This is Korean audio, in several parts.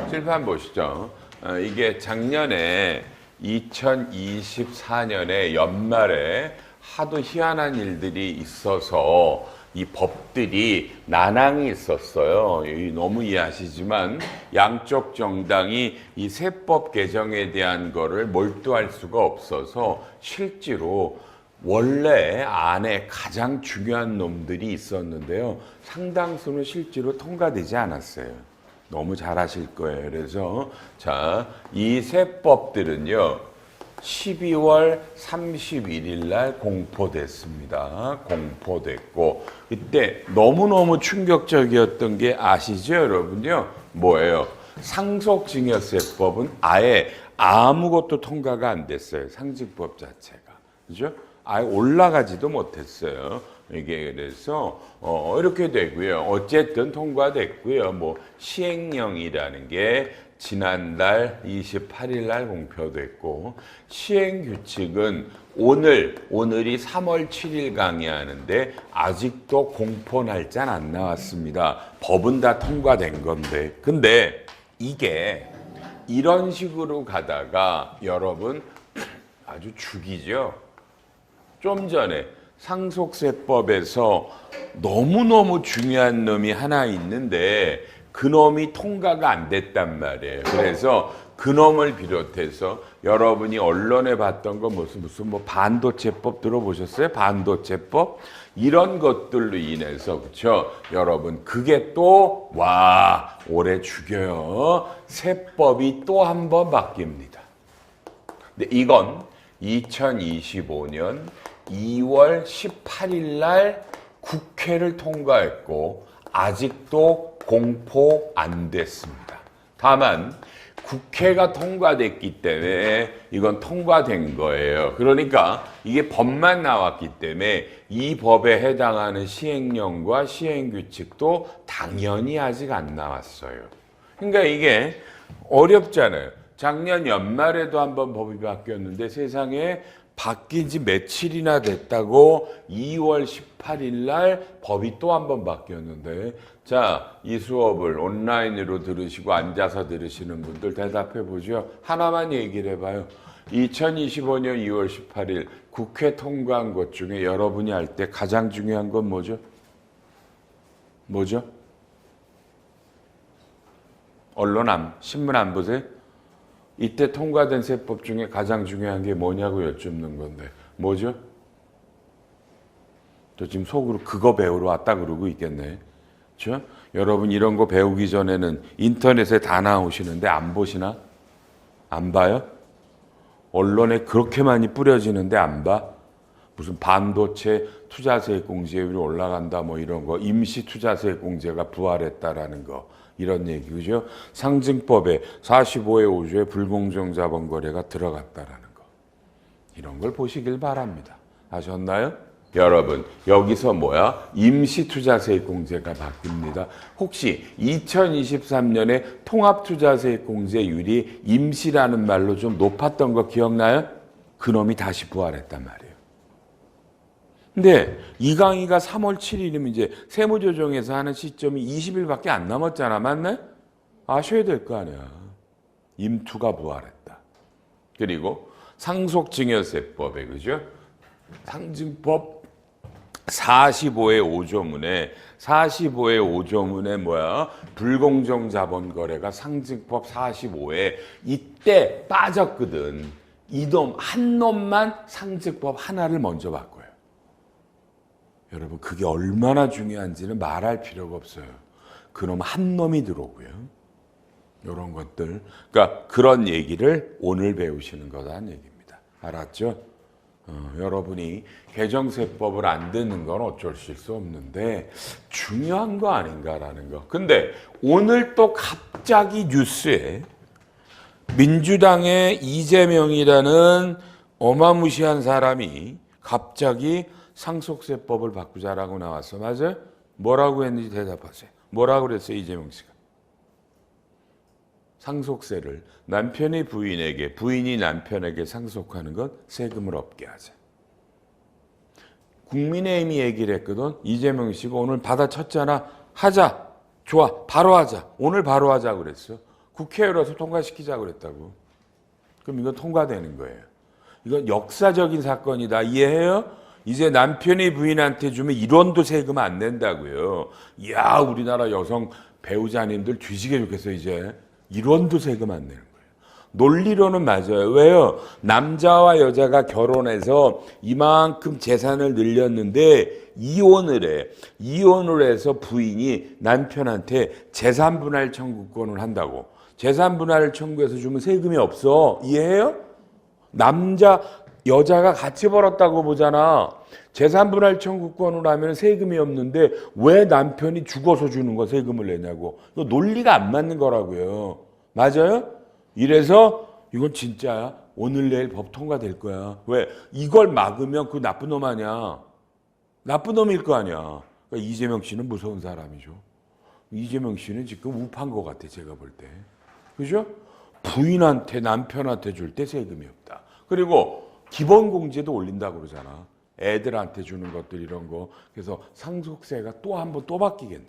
칠판 보시죠. 이게 작년에 2024년에 연말에 하도 희한한 일들이 있어서 이 법들이 난항이 있었어요. 너무 이해하시지만 양쪽 정당이 이 세법 개정에 대한 거를 몰두할 수가 없어서 실제로 원래 안에 가장 중요한 놈들이 있었는데요. 상당수는 실제로 통과되지 않았어요. 너무 잘 아실 거예요. 그래서 자, 이 세법들은요. 12월 31일 날 공포됐습니다. 공포됐고 이때 너무너무 충격적이었던 게 아시죠, 여러분요? 뭐예요? 상속증여세법은 아예 아무것도 통과가 안 됐어요. 상증법 자체가. 그죠? 아예 올라가지도 못했어요. 이게 그래서 이렇게 되고요. 어쨌든 통과됐고요. 뭐 시행령이라는 게 지난달 28일 날 공표됐고 시행규칙은 오늘이 3월 7일 강의하는데 아직도 공포 날짜는 안 나왔습니다. 법은 다 통과된 건데 근데 이게 이런 식으로 가다가 여러분 아주 죽이죠. 좀 전에 상속세법에서 너무너무 중요한 놈이 하나 있는데 그 놈이 통과가 안 됐단 말이에요. 그래서 그 놈을 비롯해서 여러분이 언론에 봤던 거 무슨 뭐 반도체법 들어보셨어요? 반도체법? 이런 것들로 인해서 그렇죠? 여러분 그게 또 와 올해 죽여요. 세법이 또 한 번 바뀝니다. 근데 이건 2025년 2월 18일 날 국회를 통과했고 아직도 공포 안 됐습니다. 다만 국회가 통과됐기 때문에 이건 통과된 거예요. 그러니까 이게 법만 나왔기 때문에 이 법에 해당하는 시행령과 시행규칙도 당연히 아직 안 나왔어요. 그러니까 이게 어렵잖아요. 작년 연말에도 한번 법이 바뀌었는데 세상에 바뀐 지 며칠이나 됐다고 2월 18일 날 법이 또 한 번 바뀌었는데 자, 이 수업을 온라인으로 들으시고 앉아서 들으시는 분들 대답해 보죠. 하나만 얘기를 해봐요. 2025년 2월 18일 국회 통과한 것 중에 여러분이 알 때 가장 중요한 건 뭐죠? 뭐죠? 신문 안 보세요? 이때 통과된 세법 중에 가장 중요한 게 뭐냐고 여쭙는 건데 뭐죠? 저 지금 속으로 그거 배우러 왔다 그러고 있겠네. 그렇죠? 여러분 이런 거 배우기 전에는 인터넷에 다 나오시는데 안 보시나? 안 봐요? 언론에 그렇게 많이 뿌려지는데 안 봐? 무슨 반도체 투자세액 공제율이 올라간다 뭐 이런 거 임시 투자세액 공제가 부활했다라는 거 이런 얘기죠. 상증법에 45의 5조에 불공정 자본 거래가 들어갔다라는 거. 이런 걸 보시길 바랍니다. 아셨나요? 여러분 여기서 뭐야? 임시 투자세액 공제가 바뀝니다. 혹시 2023년에 통합 투자세액 공제율이 임시라는 말로 좀 높았던 거 기억나요? 그놈이 다시 부활했단 말이에요. 근데 이 강의가 3월 7일이면 이제 세무조정에서 하는 시점이 20일밖에 안 남았잖아. 맞나요? 아셔야 될 거 아니야. 임투가 부활했다. 그리고 상속증여세법에 그죠? 상증법 45의 5조문에 뭐야? 불공정 자본 거래가 상증법 45에 이때 빠졌거든. 한 놈만 상증법 하나를 먼저 바꿔요. 여러분 그게 얼마나 중요한지는 말할 필요가 없어요. 그놈 한 놈이 들어오고요. 이런 것들. 그러니까 그런 얘기를 오늘 배우시는 거다는 얘기입니다. 알았죠? 여러분이 개정세법을 안 듣는 건 어쩔 수 없는데 중요한 거 아닌가라는 거. 근데 오늘 또 갑자기 뉴스에 민주당의 이재명이라는 어마무시한 사람이 갑자기 상속세법을 바꾸자라고 나왔어. 맞아요? 뭐라고 했는지 대답하세요. 뭐라고 그랬어요, 이재명 씨가? 상속세를 남편이 부인이 남편에게 상속하는 건 세금을 없게 하자. 국민의힘이 얘기를 했거든. 이재명 씨가 오늘 받아쳤잖아. 하자. 좋아. 바로 하자. 오늘 바로 하자 그랬어. 국회에 열어서 통과시키자 그랬다고. 그럼 이건 통과되는 거예요. 이건 역사적인 사건이다. 이해해요? 이제 남편이 부인한테 주면 1원도 세금 안 낸다고요. 이야, 우리나라 여성 배우자님들 뒤지게 좋겠어. 이제 1원도 세금 안 내는 거예요. 논리로는 맞아요. 왜요? 남자와 여자가 결혼해서 이만큼 재산을 늘렸는데 이혼을 해. 이혼을 해서 부인이 남편한테 재산 분할 청구권을 한다고. 재산 분할을 청구해서 주면 세금이 없어. 이해해요? 여자가 같이 벌었다고 보잖아. 재산 분할 청구권을 하면 세금이 없는데 왜 남편이 죽어서 주는 거 세금을 내냐고. 이거 논리가 안 맞는 거라고요. 맞아요? 이래서 이건 진짜야. 오늘 내일 법 통과될 거야. 왜? 이걸 막으면 그 나쁜 놈 아니야. 나쁜 놈일 거 아니야. 그러니까 이재명 씨는 무서운 사람이죠. 이재명 씨는 지금 우파인 것 같아. 제가 볼 때. 그죠? 부인한테 남편한테 줄 때 세금이 없다. 그리고 기본공제도 올린다고 그러잖아. 애들한테 주는 것들 이런 거. 그래서 상속세가 또 한 번 또 바뀌겠네.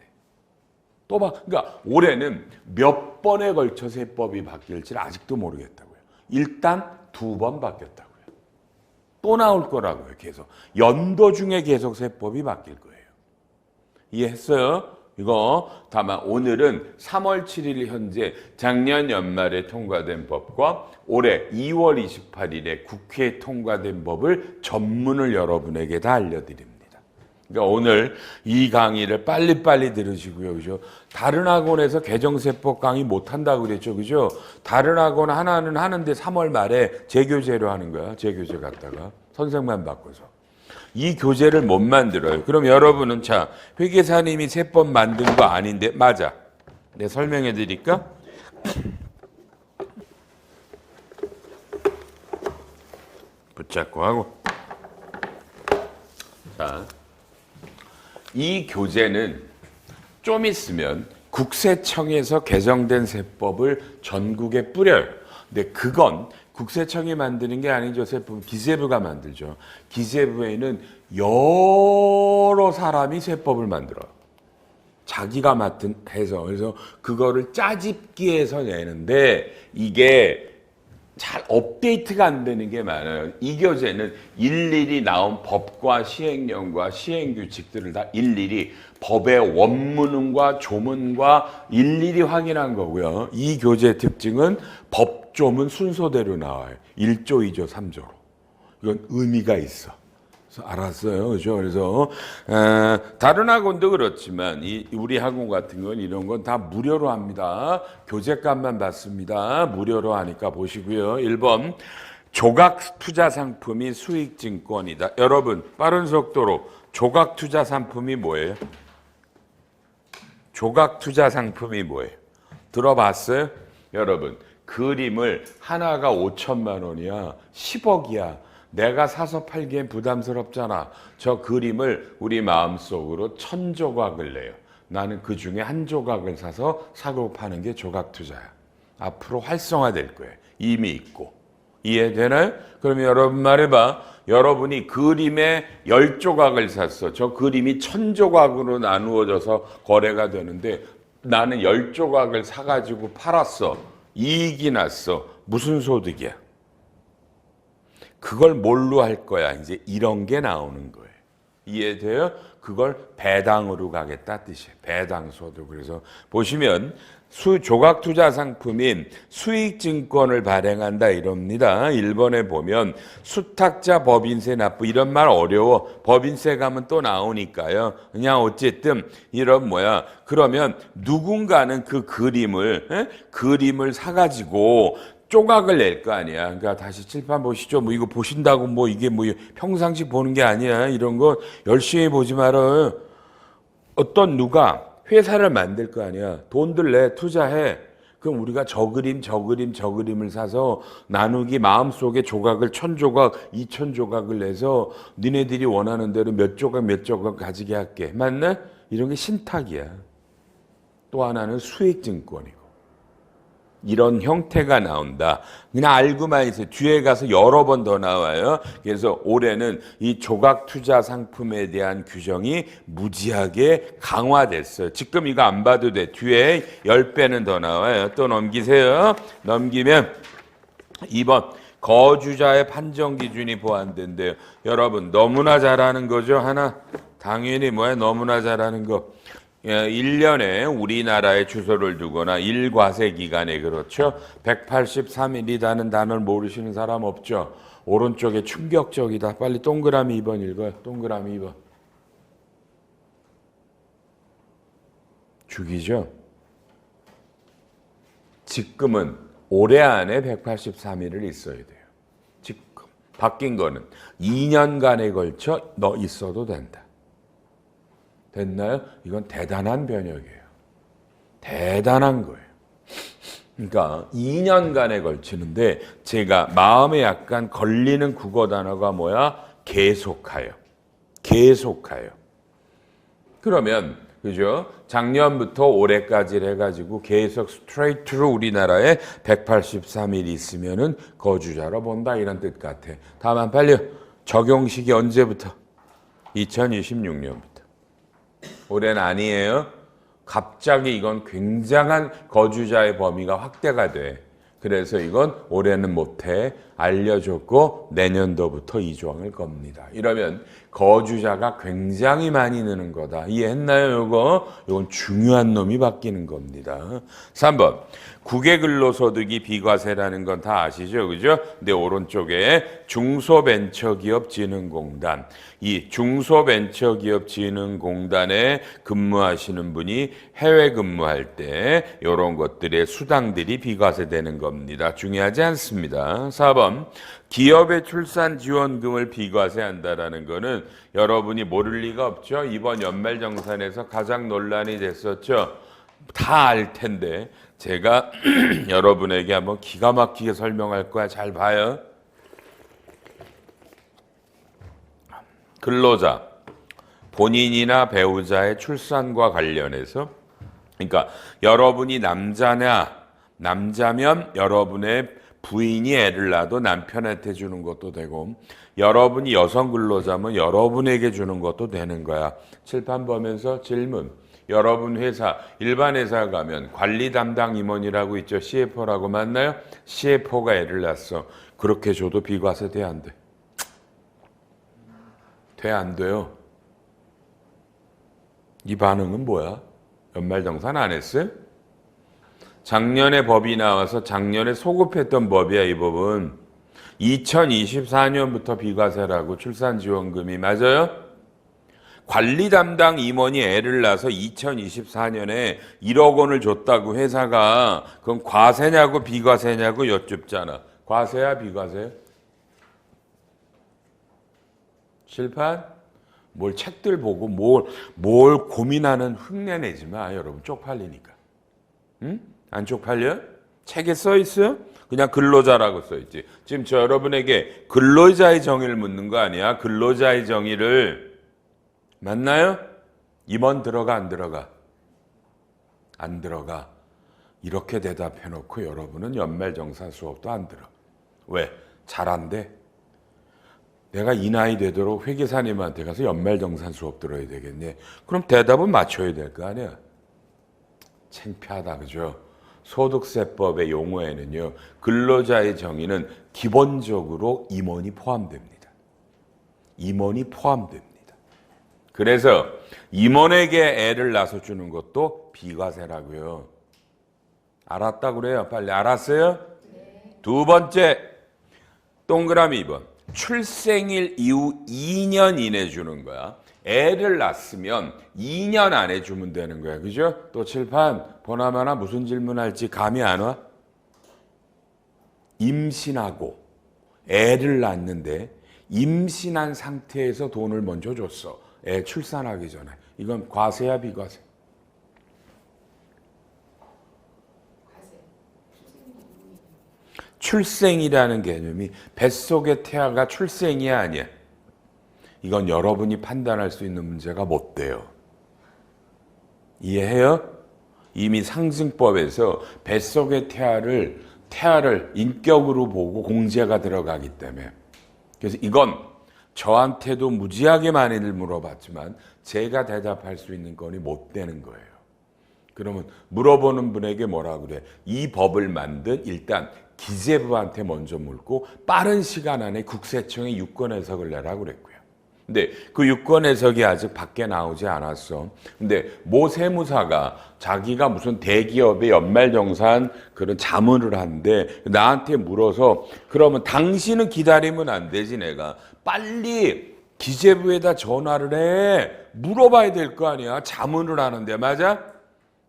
그러니까 올해는 몇 번에 걸쳐 세법이 바뀔지를 아직도 모르겠다고요. 일단 2번 바뀌었다고요. 또 나올 거라고요. 계속. 연도 중에 계속 세법이 바뀔 거예요. 이해했어요? 이거 다만 오늘은 3월 7일 현재 작년 연말에 통과된 법과 올해 2월 28일에 국회에 통과된 법을 전문을 여러분에게 다 알려드립니다. 그러니까 오늘 이 강의를 빨리빨리 들으시고요. 그죠? 다른 학원에서 개정세법 강의 못 한다고 그랬죠. 그죠? 다른 학원 하나는 하는데 3월 말에 재교재로 하는 거야. 재교재 갖다가 선생만 바꿔서. 이 교재를 못 만들어요. 그럼 여러분은 자, 회계사님이 세법 만든 거 아닌데 맞아. 내가 설명해 드릴까? 붙잡고 하고. 자, 이 교재는 좀 있으면 국세청에서 개정된 세법을 전국에 뿌려요. 근데 그건 국세청이 만드는 게 아니죠. 세법 기재부가 만들죠. 기재부에는 여러 사람이 세법을 만들어요. 자기가 맡은 해서. 그래서 그거를 짜집기해서 내는데 이게 잘 업데이트가 안 되는 게 많아요. 이 교재는 일일이 나온 법과 시행령과 시행규칙들을 다 일일이 법의 원문과 조문과 일일이 확인한 거고요. 이 교재 특징은 법조문 순서대로 나와요. 1조, 2조, 3조로. 이건 의미가 있어. 그래서 알았어요. 그죠? 그래서 다른 학원도 그렇지만 우리 학원 같은 건 이런 건 다 무료로 합니다. 교재값만 받습니다. 무료로 하니까 보시고요. 1번 조각 투자 상품이 수익 증권이다. 여러분 빠른 속도로 조각 투자 상품이 뭐예요? 조각 투자 상품이 뭐예요? 들어봤어요? 여러분 그림을 하나가 5천만 원이야. 10억이야. 내가 사서 팔기엔 부담스럽잖아. 저 그림을 우리 마음속으로 1000조각을 내요. 나는 그 중에 한 조각을 사서 사고 파는 게 조각 투자야. 앞으로 활성화될 거예요. 이미 있고. 이해되나요? 그럼 여러분 말해봐. 여러분이 그림에 10조각을 샀어. 저 그림이 1000조각으로 나누어져서 거래가 되는데 나는 10조각을 사가지고 팔았어. 이익이 났어. 무슨 소득이야? 그걸 뭘로 할 거야? 이제 이런 게 나오는 거예요. 이해돼요? 그걸 배당으로 가겠다 뜻이에요. 배당소득. 그래서 보시면 조각투자 상품인 수익증권을 발행한다 이럽니다. 1번에 보면 수탁자 법인세 납부 이런 말 어려워. 법인세 가면 또 나오니까요. 그냥 어쨌든 이런 그러면 누군가는 그 그림을 사가지고 조각을 낼 거 아니야. 그러니까 다시 칠판 보시죠. 이거 보신다고 이게 평상시 보는 게 아니야. 이런 거 열심히 보지 말아. 어떤 누가 회사를 만들 거 아니야. 돈들 내 투자해. 그럼 우리가 저 그림을 사서 나누기 마음속에 조각을 1000조각, 2000조각을 내서 니네들이 원하는 대로 몇 조각 가지게 할게. 맞나? 이런 게 신탁이야. 또 하나는 수익증권이고. 이런 형태가 나온다. 그냥 알고만 있어요. 뒤에 가서 여러 번 더 나와요. 그래서 올해는 이 조각 투자 상품에 대한 규정이 무지하게 강화됐어요. 지금 이거 안 봐도 돼. 뒤에 10배는 더 나와요. 또 넘기세요. 넘기면 2번 거주자의 판정 기준이 보완된대요. 여러분 너무나 잘하는 거죠. 하나 당연히 뭐야 너무나 잘하는 거. 1년에 우리나라에 주소를 두거나 일과세 기간에 그렇죠. 183일이라는 단어를 모르시는 사람 없죠. 오른쪽에 충격적이다. 빨리 동그라미 2번 읽어요. 동그라미 2번. 죽이죠. 지금은 올해 안에 183일을 있어야 돼요. 지금 바뀐 거는 2년간에 걸쳐 너 있어도 된다. 됐나요? 이건 대단한 변혁이에요. 대단한 거예요. 그러니까 2년간에 걸치는데 제가 마음에 약간 걸리는 국어 단어가 뭐야? 계속하여. 계속하여. 그러면 그죠? 작년부터 올해까지 해가지고 계속 스트레이트로 우리나라에 183일이 있으면은 거주자로 본다 이런 뜻 같아. 다만 빨리 적용식이 언제부터? 2026년부터. 올해는 아니에요. 갑자기 이건 굉장한 거주자의 범위가 확대가 돼. 그래서 이건 올해는 못해. 알려줬고 내년도부터 이 조항을 겁니다. 이러면 거주자가 굉장히 많이 느는 거다. 이해했나요? 요거? 이건 중요한 놈이 바뀌는 겁니다. 3번. 국외근로소득이 비과세라는 건 다 아시죠? 그죠? 근데 오른쪽에 중소벤처기업진흥공단. 이 중소벤처기업진흥공단에 근무하시는 분이 해외 근무할 때 이런 것들의 수당들이 비과세되는 겁니다. 중요하지 않습니다. 4번. 기업의 출산지원금을 비과세한다라는 거는 여러분이 모를 리가 없죠. 이번 연말정산에서 가장 논란이 됐었죠. 다 알 텐데 제가 여러분에게 한번 기가 막히게 설명할 거야. 잘 봐요. 근로자, 본인이나 배우자의 출산과 관련해서 그러니까 여러분이 남자면 여러분의 부인이 애를 낳아도 남편한테 주는 것도 되고 여러분이 여성 근로자면 여러분에게 주는 것도 되는 거야. 칠판 보면서 질문. 여러분 회사, 일반 회사 가면 관리 담당 임원이라고 있죠. CFO라고 맞나요? CFO가 애를 낳았어. 그렇게 줘도 비과세 돼, 안 돼? 돼, 안 돼요? 이 반응은 뭐야? 연말정산 안 했어요? 작년에 법이 나와서 작년에 소급했던 법이야, 이 법은. 2024년부터 비과세라고 출산지원금이 맞아요? 관리 담당 임원이 애를 낳아서 2024년에 1억 원을 줬다고 회사가 그럼 과세냐고 비과세냐고 여쭙잖아. 과세야 비과세야? 실판? 뭘 책들 보고 뭘 고민하는 흉내 내지 마. 여러분 쪽팔리니까. 응? 안 쪽팔려? 책에 써 있어요? 그냥 근로자라고 써 있지. 지금 저 여러분에게 근로자의 정의를 묻는 거 아니야? 근로자의 정의를 맞나요? 임원 들어가 안 들어가? 안 들어가. 이렇게 대답해 놓고 여러분은 연말정산 수업도 안 들어. 왜? 잘한대. 내가 이 나이 되도록 회계사님한테 가서 연말정산 수업 들어야 되겠네. 그럼 대답은 맞춰야 될 거 아니야. 창피하다, 그죠? 소득세법의 용어에는요, 근로자의 정의는 기본적으로 임원이 포함됩니다. 임원이 포함됩니다. 그래서 임원에게 애를 낳아서 주는 것도 비과세라고요. 알았다 그래요? 빨리 알았어요? 네. 두 번째, 동그라미 2번. 출생일 이후 2년 이내 주는 거야. 애를 낳았으면 2년 안에 주면 되는 거야. 그죠? 또 칠판 보나마나 무슨 질문할지 감이 안 와? 임신하고 애를 낳았는데 임신한 상태에서 돈을 먼저 줬어. 애 출산하기 전에. 이건 과세야 비과세? 출생이라는 개념이 뱃속의 태아가 출생이 아니야. 이건 여러분이 판단할 수 있는 문제가 못 돼요. 이해해요? 이미 상승법에서 뱃속의 태아를 인격으로 보고 공제가 들어가기 때문에. 그래서 이건 저한테도 무지하게 많이들 물어봤지만 제가 대답할 수 있는 건이 못 되는 거예요. 그러면 물어보는 분에게 뭐라 그래? 이 법을 만든 일단 기재부한테 먼저 물고 빠른 시간 안에 국세청에 유권 해석을 내라고 그랬고요. 근데 그 유권 해석이 아직 밖에 나오지 않았어. 근데 모 세무사가 자기가 무슨 대기업의 연말정산 그런 자문을 하는데 나한테 물어서 그러면 당신은 기다리면 안 되지 내가. 빨리 기재부에다 전화를 해. 물어봐야 될 거 아니야. 자문을 하는데 맞아?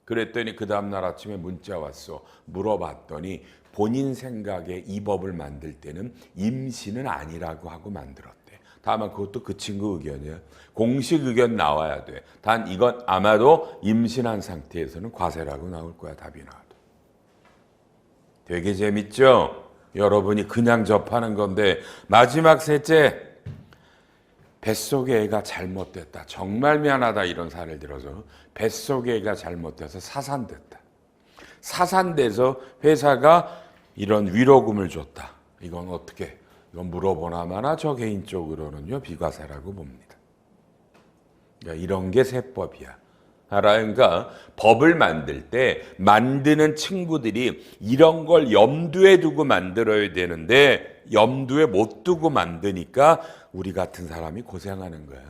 그랬더니 그 다음날 아침에 문자 왔어. 물어봤더니 본인 생각에 이 법을 만들 때는 임시는 아니라고 하고 만들었대. 다만 그것도 그 친구 의견이야. 공식 의견 나와야 돼. 단 이건 아마도 임신한 상태에서는 과세라고 나올 거야. 답이 나와도. 되게 재밌죠? 여러분이 그냥 접하는 건데 마지막 셋째. 뱃속의 애가 잘못됐다. 정말 미안하다 이런 사례를 들어서 뱃속의 애가 잘못돼서 사산됐다. 사산돼서 회사가 이런 위로금을 줬다. 이건 어떻게? 이건 물어보나 마나 저 개인적으로는요 비과세라고 봅니다. 그러니까 이런 게 세법이야. 그러니까 법을 만들 때 만드는 친구들이 이런 걸 염두에 두고 만들어야 되는데 염두에 못 두고 만드니까 우리 같은 사람이 고생하는 거야.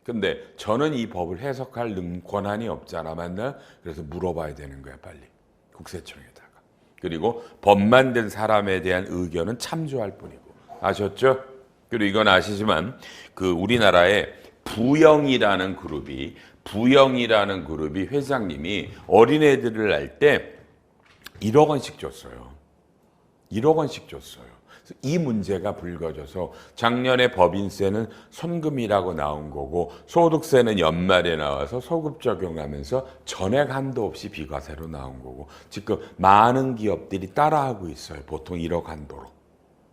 근데 저는 이 법을 해석할 권한이 없잖아. 맞나? 그래서 물어봐야 되는 거야 빨리. 국세청에다가. 그리고 법 만든 사람에 대한 의견은 참조할 뿐이고. 아셨죠? 그리고 이건 아시지만 그 우리나라에 부영이라는 그룹이 회장님이 어린애들을 할 때 1억 원씩 줬어요. 1억 원씩 줬어요. 이 문제가 불거져서 작년에 법인세는 손금이라고 나온 거고 소득세는 연말에 나와서 소급 적용하면서 전액 한도 없이 비과세로 나온 거고 지금 많은 기업들이 따라하고 있어요. 보통 1억 한도로.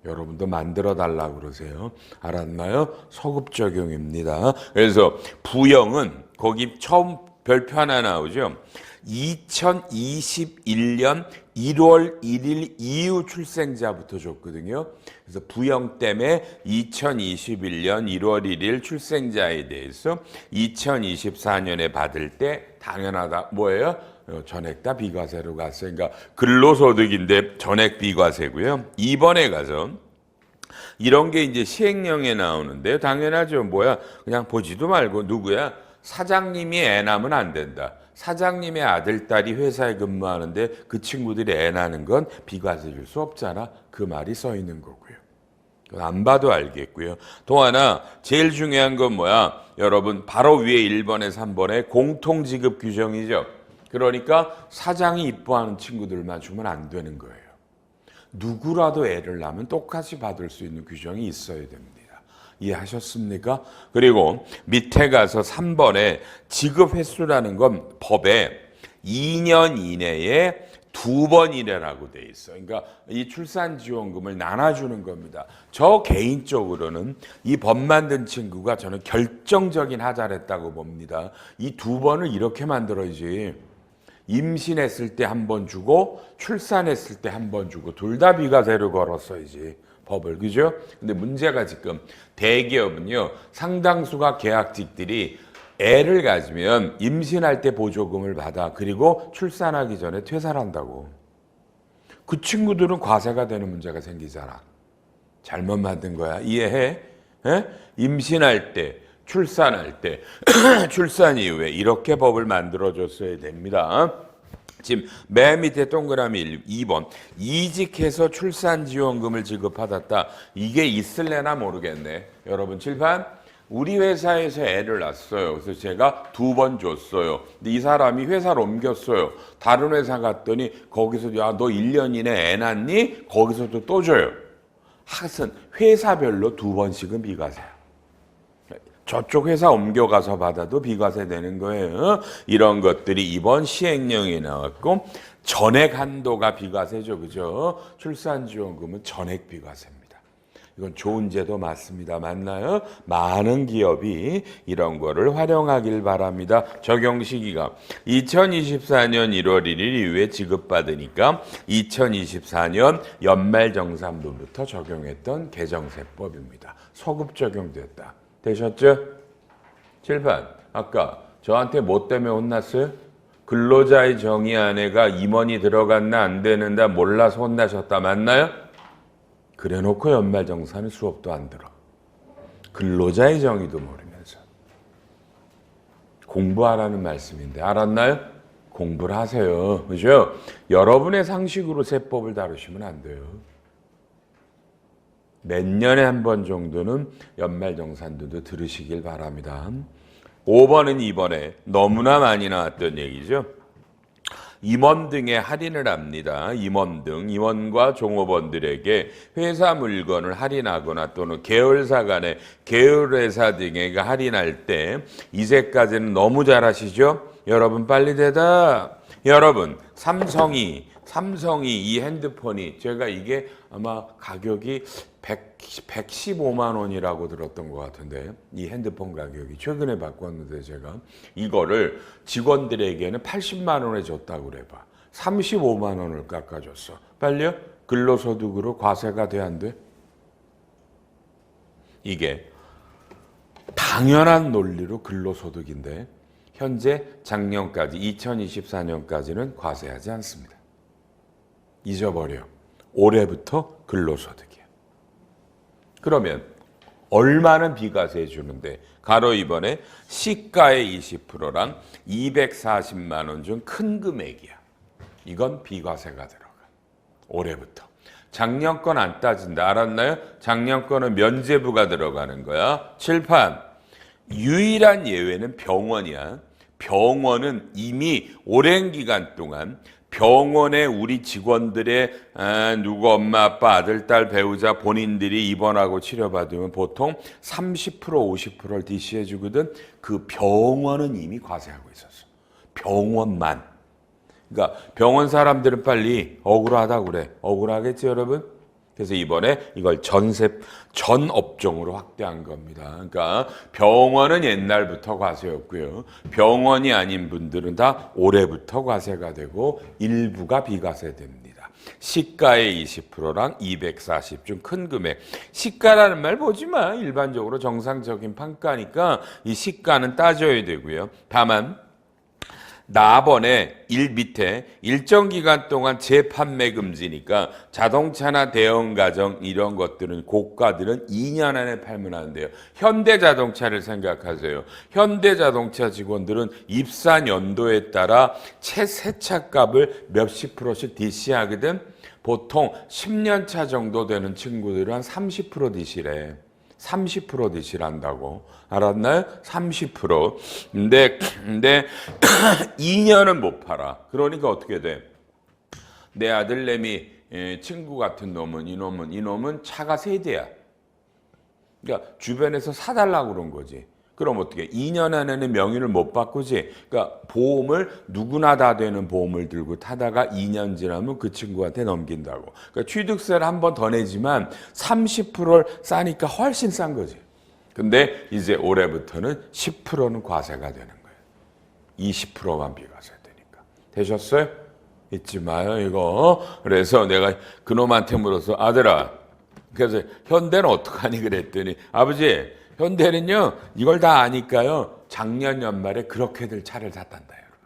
여러분도 만들어 달라고 그러세요. 알았나요? 소급 적용입니다. 그래서 부영은 거기 처음 별표 하나 나오죠. 2021년 1월 1일 이후 출생자부터 줬거든요. 그래서 부영 때문에 2021년 1월 1일 출생자에 대해서 2024년에 받을 때 당연하다. 뭐예요? 전액 다 비과세로 갔어요. 그러니까 근로소득인데 전액 비과세고요. 이번에 가서 이런 게 이제 시행령에 나오는데요. 당연하죠. 뭐야? 그냥 보지도 말고 누구야? 사장님이 애 낳으면 안 된다. 사장님의 아들, 딸이 회사에 근무하는데 그 친구들이 애 낳는 건 비과세 줄 수 없잖아. 그 말이 써 있는 거고요. 안 봐도 알겠고요. 또 하나 제일 중요한 건 뭐야? 여러분 바로 위에 1번에 3번에 공통지급 규정이죠. 그러니까 사장이 이뻐하는 친구들만 주면 안 되는 거예요. 누구라도 애를 낳으면 똑같이 받을 수 있는 규정이 있어야 됩니다. 이해하셨습니까? 그리고 밑에 가서 3번에 지급 횟수라는 건 법에 2년 이내에 2번이라고 돼 있어. 그러니까 이 출산지원금을 나눠주는 겁니다. 저 개인적으로는 이 법 만든 친구가 저는 결정적인 하자를 했다고 봅니다. 이 2번을 이렇게 만들어야지. 임신했을 때 한 번 주고 출산했을 때 한 번 주고 둘 다 비과세로 걸었어야지. 법을. 그죠? 근데 문제가 지금 대기업은요. 상당수가 계약직들이 애를 가지면 임신할 때 보조금을 받아. 그리고 출산하기 전에 퇴사를 한다고. 그 친구들은 과세가 되는 문제가 생기잖아. 잘못 만든 거야. 이해해? 에? 임신할 때, 출산할 때, 출산 이후에 이렇게 법을 만들어줬어야 됩니다. 지금 맨 밑에 동그라미 2번 이직해서 출산지원금을 지급받았다. 이게 있을래나 모르겠네. 여러분 칠판 우리 회사에서 애를 낳았어요. 그래서 제가 2번 줬어요. 근데 이 사람이 회사를 옮겼어요. 다른 회사 갔더니 거기서 야 너 1년 이내 애 낳니? 거기서도 또 줘요. 하여튼 회사별로 2번씩은 비과세야. 저쪽 회사 옮겨가서 받아도 비과세 되는 거예요. 이런 것들이 이번 시행령에 나왔고 전액 한도가 비과세죠. 그죠? 출산지원금은 전액 비과세입니다. 이건 좋은 제도 맞습니다. 맞나요? 많은 기업이 이런 거를 활용하길 바랍니다. 적용 시기가 2024년 1월 1일 이후에 지급받으니까 2024년 연말정산분부터 적용했던 개정세법입니다. 소급 적용됐다. 되셨죠? 7번. 아까 저한테 뭐 때문에 혼났어요? 근로자의 정의 안에가 임원이 들어갔나 안 되는다 몰라서 혼나셨다. 맞나요? 그래놓고 연말정산은 수업도 안 들어. 근로자의 정의도 모르면서. 공부하라는 말씀인데 알았나요? 공부를 하세요. 그죠? 여러분의 상식으로 세법을 다루시면 안 돼요. 몇 년에 한 번 정도는 연말정산도 들으시길 바랍니다. 5번은 이번에 너무나 많이 나왔던 얘기죠. 임원 등에 할인을 합니다. 임원과 종업원들에게 회사 물건을 할인하거나 또는 계열사 간에 계열회사 등에게 할인할 때 이제까지는 너무 잘하시죠? 여러분 빨리 대답. 여러분 삼성이 이 핸드폰이 제가 이게 아마 가격이 115만 원이라고 들었던 것 같은데 이 핸드폰 가격이 최근에 바꿨는데 제가 이거를 직원들에게는 80만 원에 줬다고 그래봐. 35만 원을 깎아줬어. 빨리요? 근로소득으로 과세가 돼 안 돼? 이게 당연한 논리로 근로소득인데 현재 작년까지 2024년까지는 과세하지 않습니다. 잊어버려. 올해부터 근로소득이야. 그러면 얼마는 비과세해 주는데 가로 이번에 시가의 20%랑 240만 원 중 큰 금액이야. 이건 비과세가 들어가. 올해부터. 작년 건 안 따진다. 알았나요? 작년 거는 면제부가 들어가는 거야. 칠판. 유일한 예외는 병원이야. 병원은 이미 오랜 기간 동안 병원에 우리 직원들의 누구 엄마 아빠 아들 딸 배우자 본인들이 입원하고 치료받으면 보통 30% 50%를 DC해 주거든. 그 병원은 이미 과세하고 있었어. 병원만. 그러니까 병원 사람들은 빨리 억울하다고 그래. 억울하겠지 여러분? 그래서 이번에 이걸 전 업종으로 확대한 겁니다. 그러니까 병원은 옛날부터 과세였고요. 병원이 아닌 분들은 다 올해부터 과세가 되고 일부가 비과세됩니다. 시가의 20%랑 240 중 큰 금액. 시가라는 말 보지 마. 일반적으로 정상적인 판가니까 이 시가는 따져야 되고요. 다만 나번에 밑에 일정 기간 동안 재판매 금지니까 자동차나 대형 가정 이런 것들은 고가들은 2년 안에 팔면 안 돼요. 현대자동차를 생각하세요. 현대자동차 직원들은 입사 연도에 따라 새 차 값을 몇십 프로씩 DC하거든. 보통 10년 차 정도 되는 친구들은 한 30% DC래. 30% DC를 알았나요? 30%. 근데 2년은 못 팔아. 그러니까 어떻게 돼? 내 아들내미 친구 같은 놈은 이놈은 차가 3대야. 그러니까 주변에서 사달라고 그런 거지. 그럼 어떻게? 2년 안에는 명의를 못 바꾸지. 그러니까 보험을 누구나 다 되는 보험을 들고 타다가 2년 지나면 그 친구한테 넘긴다고. 그러니까 취득세를 한 번 더 내지만 30%를 싸니까 훨씬 싼 거지. 근데 이제 올해부터는 10%는 과세가 되는 거예요. 20%만 비과세 되니까. 되셨어요? 잊지 마요 이거. 그래서 내가 그놈한테 물어서 아들아. 그래서 현대는 어떡하니 그랬더니 아버지 현대는요 이걸 다 아니까요 작년 연말에 그렇게들 차를 샀단다 여러분.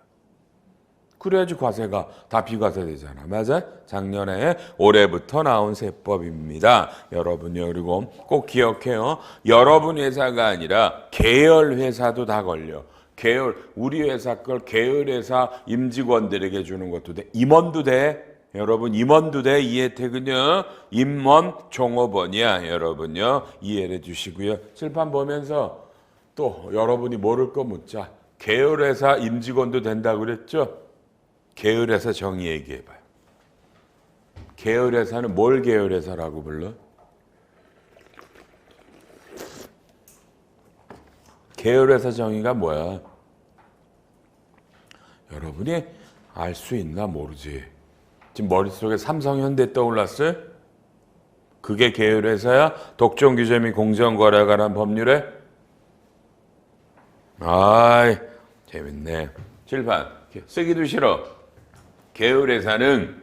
그래야지 과세가 다 비과세 되잖아. 맞아? 작년에 올해부터 나온 세법입니다. 여러분요. 그리고 꼭 기억해요. 여러분 회사가 아니라 계열 회사도 다 걸려. 계열 우리 회사 걸 계열 회사 임직원들에게 주는 것도 돼. 임원도 돼. 여러분 임원도 돼. 이 혜택은요. 임원 종업원이야. 여러분요. 이해해 주시고요. 칠판 보면서 또 여러분이 모를 거 묻자. 계열회사 임직원도 된다고 그랬죠? 계열회사 정의 얘기해봐요. 계열회사는 뭘 계열회사라고 불러? 계열회사 정의가 뭐야? 여러분이 알 수 있나 모르지. 지금 머릿속에 삼성, 현대 떠올랐어요? 그게 계열회사야? 독점규제 및 공정거래에 관한 법률에? 아이, 재밌네. 칠판, 쓰기도 싫어. 계열회사는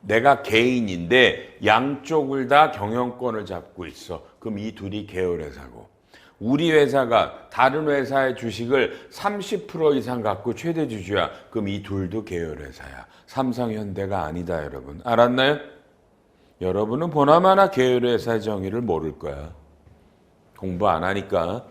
내가 개인인데 양쪽을 다 경영권을 잡고 있어. 그럼 이 둘이 계열회사고. 우리 회사가 다른 회사의 주식을 30% 이상 갖고 최대 주주야. 그럼 이 둘도 계열회사야. 삼성현대가 아니다, 여러분. 알았나요? 여러분은 보나마나 계열회사 정의를 모를 거야. 공부 안 하니까.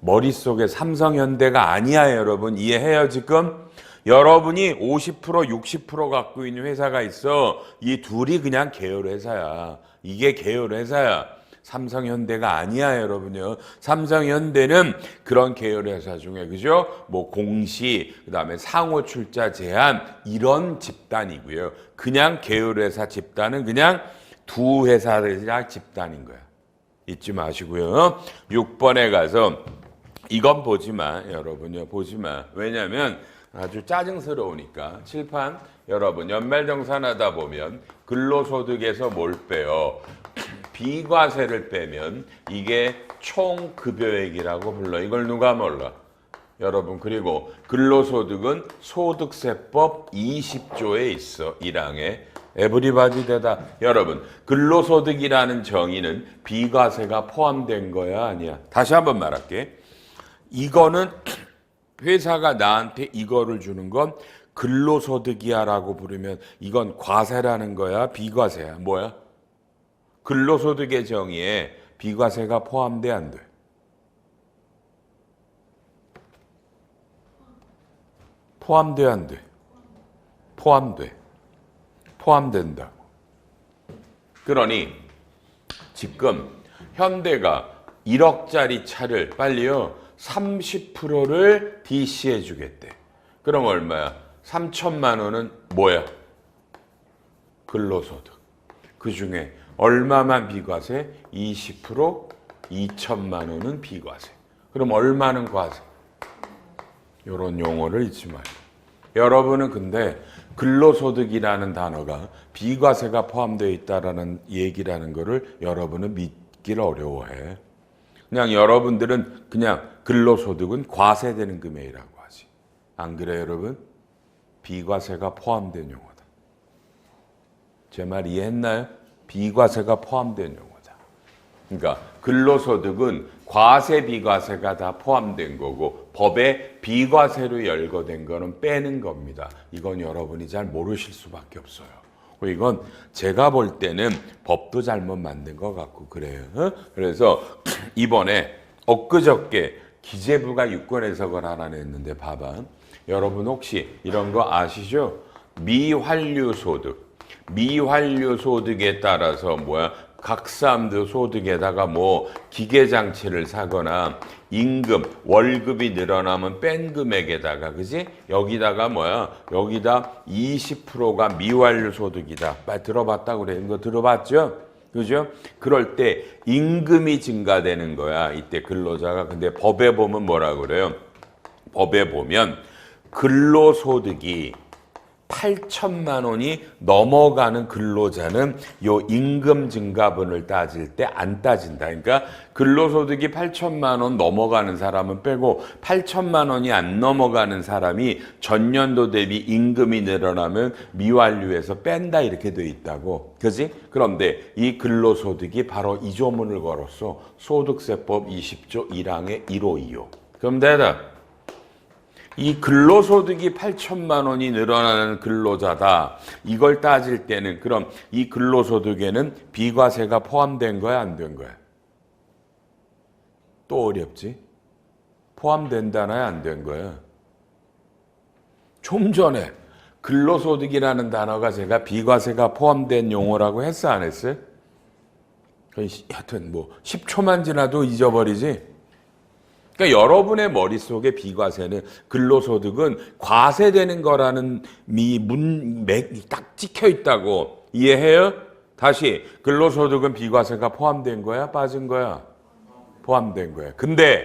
머릿속에 삼성현대가 아니야, 여러분. 이해해요, 지금? 여러분이 50%, 60% 갖고 있는 회사가 있어. 이 둘이 그냥 계열회사야. 이게 계열회사야. 삼성현대가 아니야, 여러분요. 삼성현대는 그런 계열회사 중에, 그죠? 뭐 공시, 그다음에 상호출자 제한 이런 집단이고요. 그냥 계열회사 집단은 그냥 두 회사들이랑 집단인 거야. 잊지 마시고요. 6번에 가서 이건 보지 마, 여러분요. 보지 마. 왜냐면 아주 짜증스러우니까. 칠판, 여러분 연말정산하다 보면 근로소득에서 뭘 빼요? 비과세를 빼면 이게 총급여액이라고 불러. 이걸 누가 몰라? 여러분, 그리고 근로소득은 소득세법 20조에 있어. 1항에. 에브리바디 대다. 여러분, 근로소득이라는 정의는 비과세가 포함된 거야, 아니야? 다시 한번 말할게. 이거는 회사가 나한테 이거를 주는 건 근로소득이야 라고 부르면 이건 과세라는 거야, 비과세야? 뭐야? 근로소득의 정의에 비과세가 포함돼, 안 돼? 포함돼, 안 돼? 포함돼. 포함된다고. 그러니 지금 현대가 1억짜리 차를 빨리요 30%를 DC해 주겠대. 그럼 얼마야? 3천만 원은 뭐야? 근로소득. 그 중에 얼마만 비과세? 20%, 2천만 원은 비과세. 그럼 얼마는 과세? 이런 용어를 잊지 말고. 여러분은 근데 근로소득이라는 단어가 비과세가 포함되어 있다라는 얘기라는 거를 여러분은 믿기를 어려워해. 그냥 여러분들은 그냥 근로소득은 과세되는 금액이라고 하지. 안 그래요, 여러분? 비과세가 포함된 용어다. 제 말 이해했나요? 비과세가 포함된 용어다. 그러니까 근로소득은 과세 비과세가 다 포함된 거고 법에 비과세로 열거된 거는 빼는 겁니다. 이건 여러분이 잘 모르실 수밖에 없어요. 이건 제가 볼 때는 법도 잘못 만든 것 같고 그래요. 그래서 이번에 엊그저께 기재부가 유권 해석을 하나 냈는데 봐봐. 여러분 혹시 이런 거 아시죠? 미환류 소득. 미환류 소득에 따라서 뭐야? 각 사람들 소득에다가 뭐 기계장치를 사거나 임금, 월급이 늘어나면 뺀 금액에다가, 그지? 여기다가 뭐야? 여기다 20%가 미완료 소득이다. 빨리 들어봤다고 그래. 이거 들어봤죠? 그죠? 그럴 때 임금이 증가되는 거야. 이때 근로자가. 근데 법에 보면 뭐라 그래요? 법에 보면 근로소득이 8천만 원이 넘어가는 근로자는 요 임금 증가분을 따질 때 안 따진다. 그러니까 근로소득이 8천만 원 넘어가는 사람은 빼고 8천만 원이 안 넘어가는 사람이 전년도 대비 임금이 늘어나면 미완료에서 뺀다 이렇게 돼 있다고. 그지? 그런데 이 근로소득이 바로 이 조문을 걸었어. 소득세법 20조 1항의 1호 2호. 그럼 대답. 이 근로소득이 8천만 원이 늘어나는 근로자다. 이걸 따질 때는 그럼 이 근로소득에는 비과세가 포함된 거야, 안 된 거야? 또 어렵지? 포함된다나야, 안 된 거야? 좀 전에 근로소득이라는 단어가 제가 비과세가 포함된 용어라고 했어, 안 했어요? 하여튼 뭐 10초만 지나도 잊어버리지? 그러니까 여러분의 머릿속에 비과세는 근로소득은 과세되는 거라는 맥이 딱 찍혀 있다고. 이해해요? 다시 근로소득은 비과세가 포함된 거야? 빠진 거야? 포함된 거야. 근데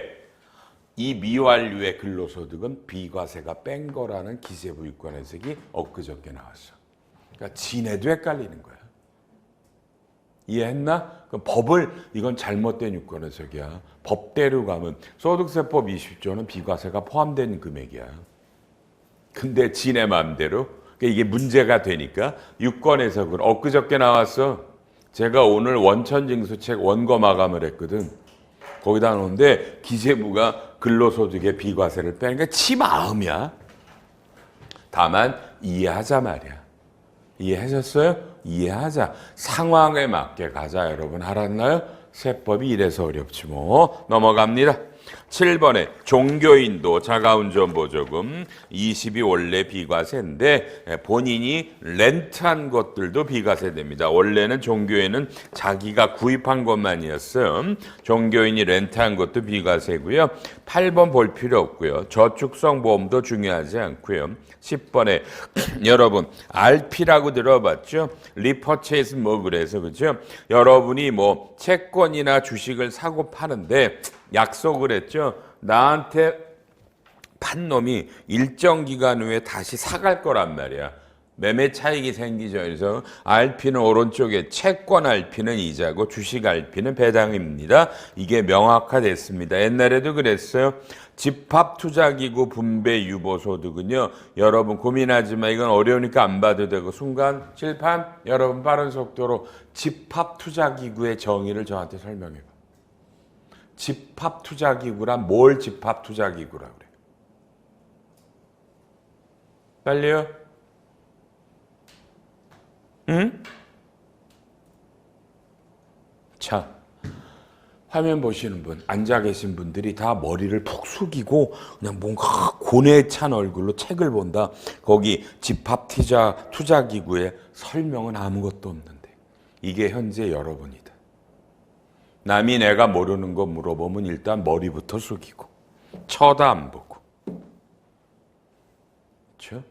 이 미완료의 근로소득은 비과세가 뺀 거라는 기재부 유권 해석이 엊그저께 나왔어. 그러니까 지네도 헷갈리는 거야. 이해했나? 그 법을 이건 잘못된 유권 해석이야. 법대로 가면 소득세법 20조는 비과세가 포함된 금액이야. 근데 지네 마음대로 이게 문제가 되니까 유권 해석을 엊그저께 나왔어. 제가 오늘 원천징수책 원고 마감을 했거든. 거기다 놓은데 기재부가 근로소득의 비과세를 빼는 게 지 마음이야. 다만 이해하자 말이야. 이해하셨어요? 이해하자. 상황에 맞게 가자. 여러분 알았나요? 세법이 이래서 어렵지 뭐. 넘어갑니다. 7번에 종교인도 자가운전 보조금 20이 원래 비과세인데 본인이 렌트한 것들도 비과세됩니다. 원래는 종교인은 자기가 구입한 것만이었어요. 종교인이 렌트한 것도 비과세고요. 8번 볼 필요 없고요. 저축성 보험도 중요하지 않고요. 10번에 여러분 RP라고 들어봤죠? 리퍼체이스 뭐 그래서 그죠? 여러분이 뭐 채권이나 주식을 사고 파는데 약속을 했죠. 나한테 판 놈이 일정 기간 후에 다시 사갈 거란 말이야. 매매 차익이 생기죠. 그래서 RP는 오른쪽에 채권 RP는 이자고 주식 RP는 배당입니다. 이게 명확화됐습니다. 옛날에도 그랬어요. 집합투자기구 분배 유보소득은요. 여러분 고민하지 마. 이건 어려우니까 안 봐도 되고 순간 칠판 여러분 빠른 속도로 집합투자기구의 정의를 저한테 설명해 봐. 집합투자기구란 뭘 집합투자기구라 그래? 빨리요. 응? 자, 화면 보시는 분, 앉아 계신 분들이 다 머리를 푹 숙이고 그냥 뭔가 고뇌에 찬 얼굴로 책을 본다. 거기 집합투자기구의 설명은 아무것도 없는데 이게 현재 여러분이다. 남이 내가 모르는 거 물어보면 일단 머리부터 숙이고 쳐다 안 보고. 그렇죠?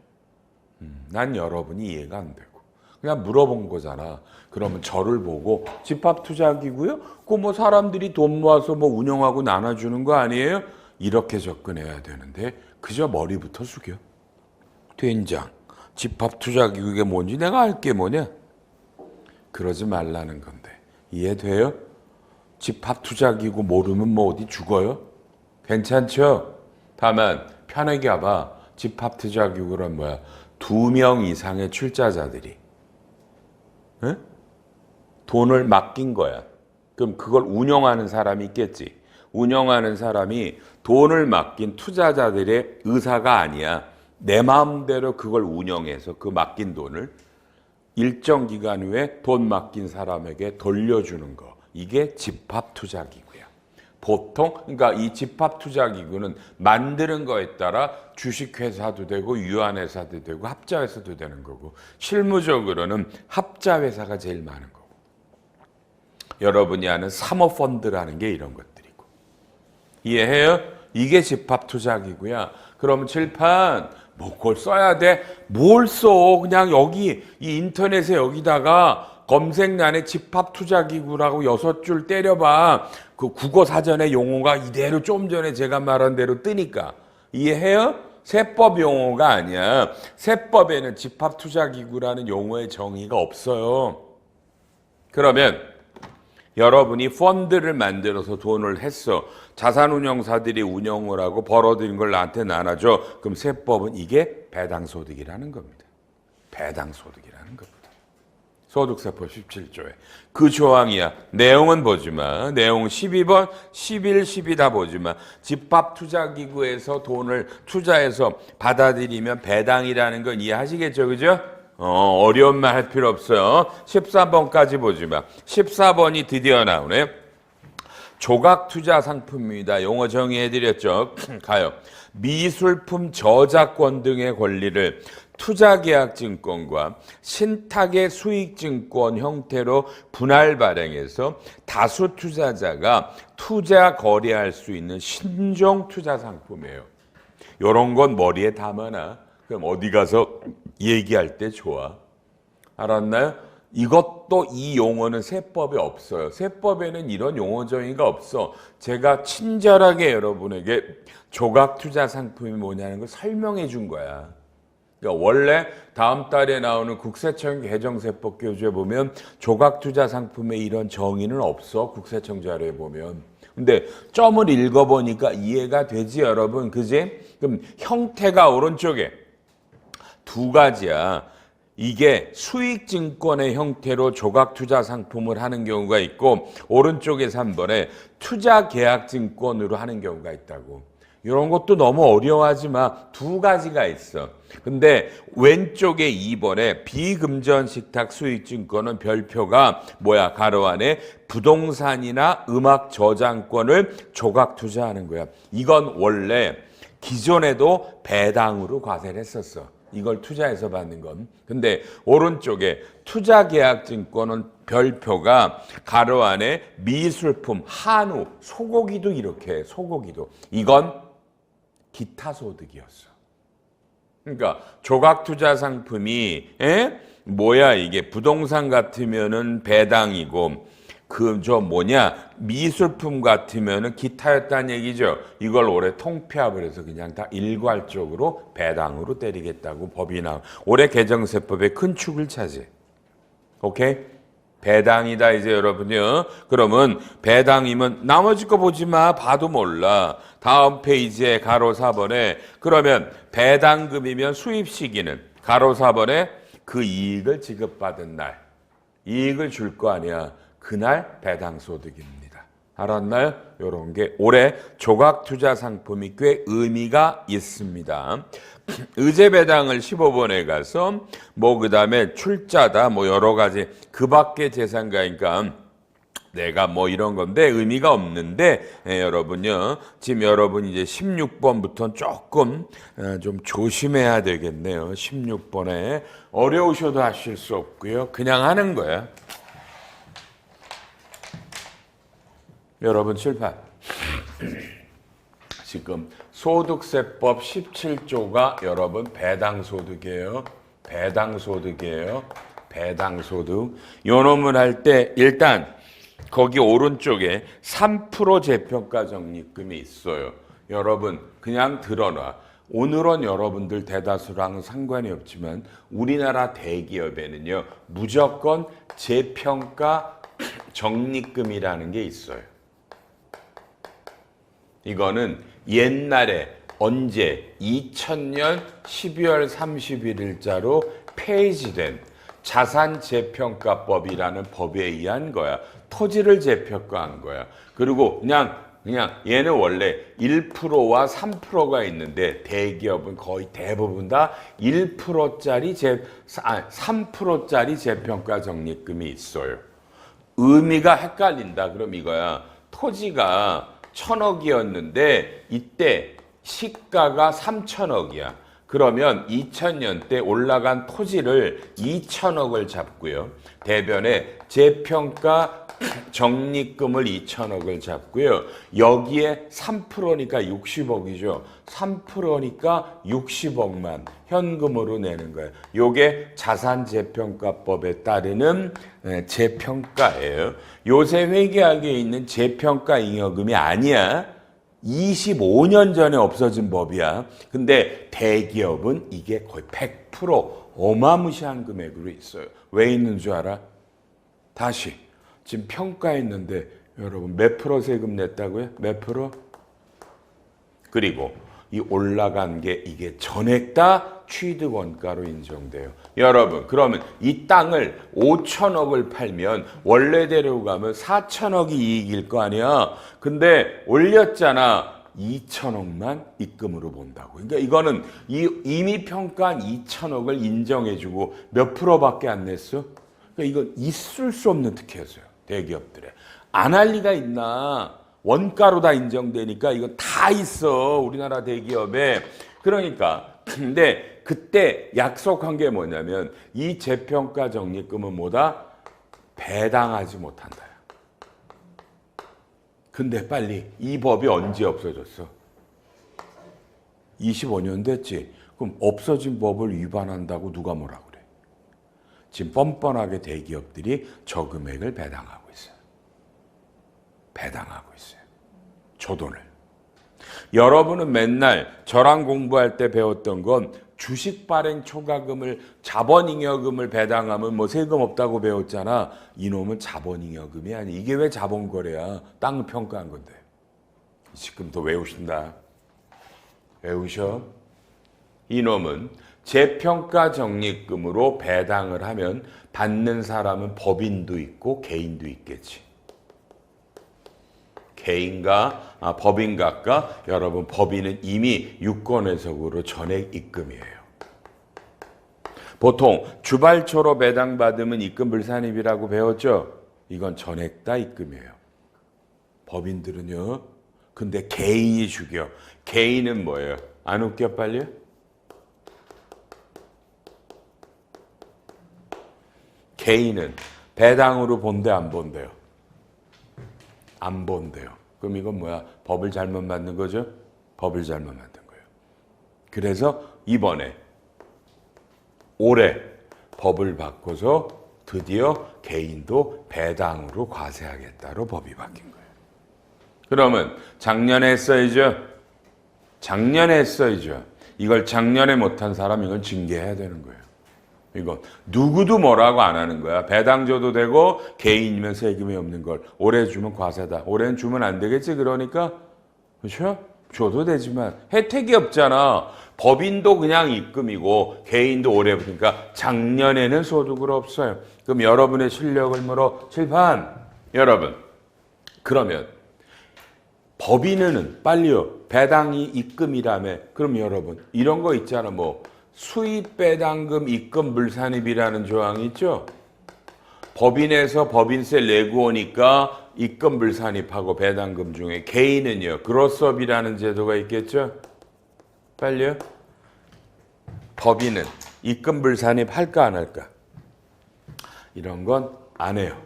난 여러분이 이해가 안 되고 그냥 물어본 거잖아. 그러면 저를 보고 집합투자기구요? 그 뭐 사람들이 돈 모아서 뭐 운영하고 나눠주는 거 아니에요? 이렇게 접근해야 되는데 그저 머리부터 숙여. 된장, 집합투자기구가 뭔지 내가 알게 뭐냐? 그러지 말라는 건데 이해돼요? 집합투자기구 모르면 뭐 어디 죽어요? 괜찮죠? 다만 편하게 봐봐. 집합투자기구란 뭐야? 2명 이상의 출자자들이 응? 돈을 맡긴 거야. 그럼 그걸 운영하는 사람이 있겠지. 운영하는 사람이 돈을 맡긴 투자자들의 의사가 아니야. 내 마음대로 그걸 운영해서 그 맡긴 돈을 일정 기간 후에 돈 맡긴 사람에게 돌려주는 거. 이게 집합투자기구야. 보통 그러니까 이 집합투자기구는 만드는 거에 따라 주식회사도 되고 유한회사도 되고 합자회사도 되는 거고 실무적으로는 합자회사가 제일 많은 거고 여러분이 아는 사모펀드라는 게 이런 것들이고 이해해요? 이게 집합투자기구야. 그러면 칠판 뭐 그걸 써야 돼? 뭘 써? 그냥 여기 이 인터넷에 여기다가 검색란에 집합투자기구라고 6줄 때려봐. 그 국어사전의 용어가 이대로 좀 전에 제가 말한 대로 뜨니까. 이해해요? 세법 용어가 아니야. 세법에는 집합투자기구라는 용어의 정의가 없어요. 그러면 여러분이 펀드를 만들어서 돈을 했어. 자산운용사들이 운영을 하고 벌어들인 걸 나한테 나눠줘. 그럼 세법은 이게 배당소득이라는 겁니다. 배당소득이라는 겁니다. 소득세법 17조에 그 조항이야. 내용은 보지 마. 내용 12번, 11, 12 다 보지 마. 집합투자기구에서 돈을 투자해서 받아들이면 배당이라는 건 이해하시겠죠? 그죠? 어려운 말 할 필요 없어요. 13번까지 보지 마. 14번이 드디어 나오네. 조각투자 상품입니다. 용어 정의해드렸죠. 가요. 미술품 저작권 등의 권리를 투자계약증권과 신탁의 수익증권 형태로 분할 발행해서 다수 투자자가 투자 거래할 수 있는 신종 투자 상품이에요. 이런 건 머리에 담아놔. 그럼 어디 가서 얘기할 때 좋아. 알았나요? 이것도 이 용어는 세법에 없어요. 세법에는 이런 용어 정의가 없어. 제가 친절하게 여러분에게 조각투자 상품이 뭐냐는 걸 설명해 준 거야. 그러니까 원래 다음 달에 나오는 국세청 개정세법 교재에 보면 조각투자 상품에 이런 정의는 없어. 국세청 자료에 보면. 근데 점을 읽어보니까 이해가 되지 여러분. 그지? 그럼 형태가 오른쪽에 두 가지야. 이게 수익증권의 형태로 조각투자 상품을 하는 경우가 있고 오른쪽에 3번에 투자계약증권으로 하는 경우가 있다고. 이런 것도 너무 어려워하지 마. 두 가지가 있어. 근데 왼쪽에 2번에 비금전 식탁 수익증권은 별표가 뭐야? 가로 안에 부동산이나 음악 저작권을 조각 투자하는 거야. 이건 원래 기존에도 배당으로 과세를 했었어. 이걸 투자해서 받는 건. 근데 오른쪽에 투자계약증권은 별표가 가로 안에 미술품, 한우, 소고기도 이렇게 해. 소고기도. 이건 기타 소득이었어. 그러니까 조각투자 상품이 뭐야 이게 부동산 같으면은 배당이고 미술품 같으면은 기타였다는 얘기죠. 이걸 올해 통폐합을 해서 그냥 다 일괄적으로 배당으로 때리겠다고 법이 올해 개정세법의 큰 축을 차지. 오케이? 배당이다 이제 여러분요. 그러면 배당이면 나머지 거 보지 마. 봐도 몰라. 다음 페이지에 가로 4번에 그러면 배당금이면 수입 시기는 가로 4번에 그 이익을 지급받은 날. 이익을 줄 거 아니야. 그날 배당소득입니다. 알았나요? 이런 게 올해 조각투자 상품이 꽤 의미가 있습니다. 의제배당을 15번에 가서 그 다음에 출자다 여러 가지 그 밖의 재산가니까 내가 이런 건데 의미가 없는데 여러분요. 지금 여러분 이제 16번부터는 조금 좀 조심해야 되겠네요. 16번에 어려우셔도 하실 수 없고요. 그냥 하는 거야. 여러분 칠판 지금 소득세법 17조가 여러분 배당소득이에요. 배당소득이에요. 배당소득. 요 놈을 할 때 일단 거기 오른쪽에 3% 재평가 적립금이 있어요. 여러분 그냥 들어놔. 오늘은 여러분들 대다수랑 상관이 없지만 우리나라 대기업에는요. 무조건 재평가 적립금이라는 게 있어요. 이거는 옛날에 언제 2000년 12월 31일자로 폐지된 자산재평가법이라는 법에 의한 거야. 토지를 재평가한 거야. 그리고 그냥 얘는 원래 1%와 3%가 있는데 대기업은 거의 대부분 다 1%짜리 3%짜리 재평가 적립금이 있어요. 의미가 헷갈린다. 그럼 이거야. 토지가 1000억이었는데 이때 시가가 3000억이야. 그러면 2000년 때 올라간 토지를 2000억을 잡고요. 대변에 재평가 적립금을 2000억을 잡고요. 여기에 3%니까 60억이죠. 3%니까 60억만 현금으로 내는 거예요. 요게 자산재평가법에 따르는 재평가예요. 요새 회계학에 있는 재평가 잉여금이 아니야. 25년 전에 없어진 법이야. 근데 대기업은 이게 거의 100% 어마무시한 금액으로 있어요. 왜 있는 줄 알아? 다시 지금 평가했는데 여러분 몇 프로 세금 냈다고요? 몇 프로? 그리고 이 올라간 게 이게 전액 다 취득 원가로 인정돼요. 여러분 그러면 이 땅을 5천억을 팔면 원래대로 가면 4천억이 이익일 거 아니야. 근데 올렸잖아. 2천억만 입금으로 본다고. 그러니까 이거는 이미 평가한 2천억을 인정해주고 몇 프로밖에 안 냈어? 그러니까 이건 있을 수 없는 특혜였어요. 대기업들에. 안 할 리가 있나. 원가로 다 인정되니까 이거 다 있어. 우리나라 대기업에. 그러니까 근데 그때 약속한 게 뭐냐면 이 재평가 적립금은 뭐다? 배당하지 못한다. 근데 빨리 이 법이 언제 없어졌어? 25년 됐지. 그럼 없어진 법을 위반한다고 누가 뭐라 그래? 지금 뻔뻔하게 대기업들이 저 금액을 배당하고 있어요. 배당하고 있어요. 저 돈을. 여러분은 맨날 저랑 공부할 때 배웠던 건 주식 발행 초과금을 자본잉여금을 배당하면 뭐 세금 없다고 배웠잖아. 이놈은 자본잉여금이 아니. 이게 왜 자본거래야? 땅을 평가한 건데. 지금 더 외우신다. 외우셔. 이놈은 재평가 적립금으로 배당을 하면 받는 사람은 법인도 있고 개인도 있겠지. 개인과 법인각과 여러분 법인은 이미 유권해석으로 전액 입금이에요. 보통 주발초로 배당받으면 입금 불산입이라고 배웠죠? 이건 전액 다 입금이에요. 법인들은요. 근데 개인이 죽여. 개인은 뭐예요? 안 웃겨 빨리? 개인은 배당으로 본대 안 본대요? 안 본대요. 그럼 이건 뭐야? 법을 잘못 만든 거죠? 법을 잘못 만든 거예요. 그래서 이번에 올해 법을 바꿔서 드디어 개인도 배당으로 과세하겠다로 법이 바뀐 거예요. 그러면 작년에 했어야죠. 작년에 했어야죠. 이걸 작년에 못한 사람 이건 징계해야 되는 거예요. 이건 누구도 뭐라고 안 하는 거야. 배당 줘도 되고 개인이면 세금이 없는 걸 올해 주면 과세다. 올해는 주면 안 되겠지. 그러니까 그렇죠? 줘도 되지만 혜택이 없잖아. 법인도 그냥 입금이고 개인도 올해부터니까 작년에는 소득으로 없어요. 그럼 여러분의 실력을 물어 칠판. 여러분 그러면 법인은 빨리요. 배당이 입금이라며. 그럼 여러분 이런 거 있잖아. 뭐 수입 배당금 입금 불산입이라는 조항이 있죠. 법인에서 법인세 내고 오니까 입금 불산입하고 배당금 중에 개인은요. 그로스업이라는 제도가 있겠죠. 빨리요. 법인은 입금 불산입 할까 안 할까? 이런 건 안 해요.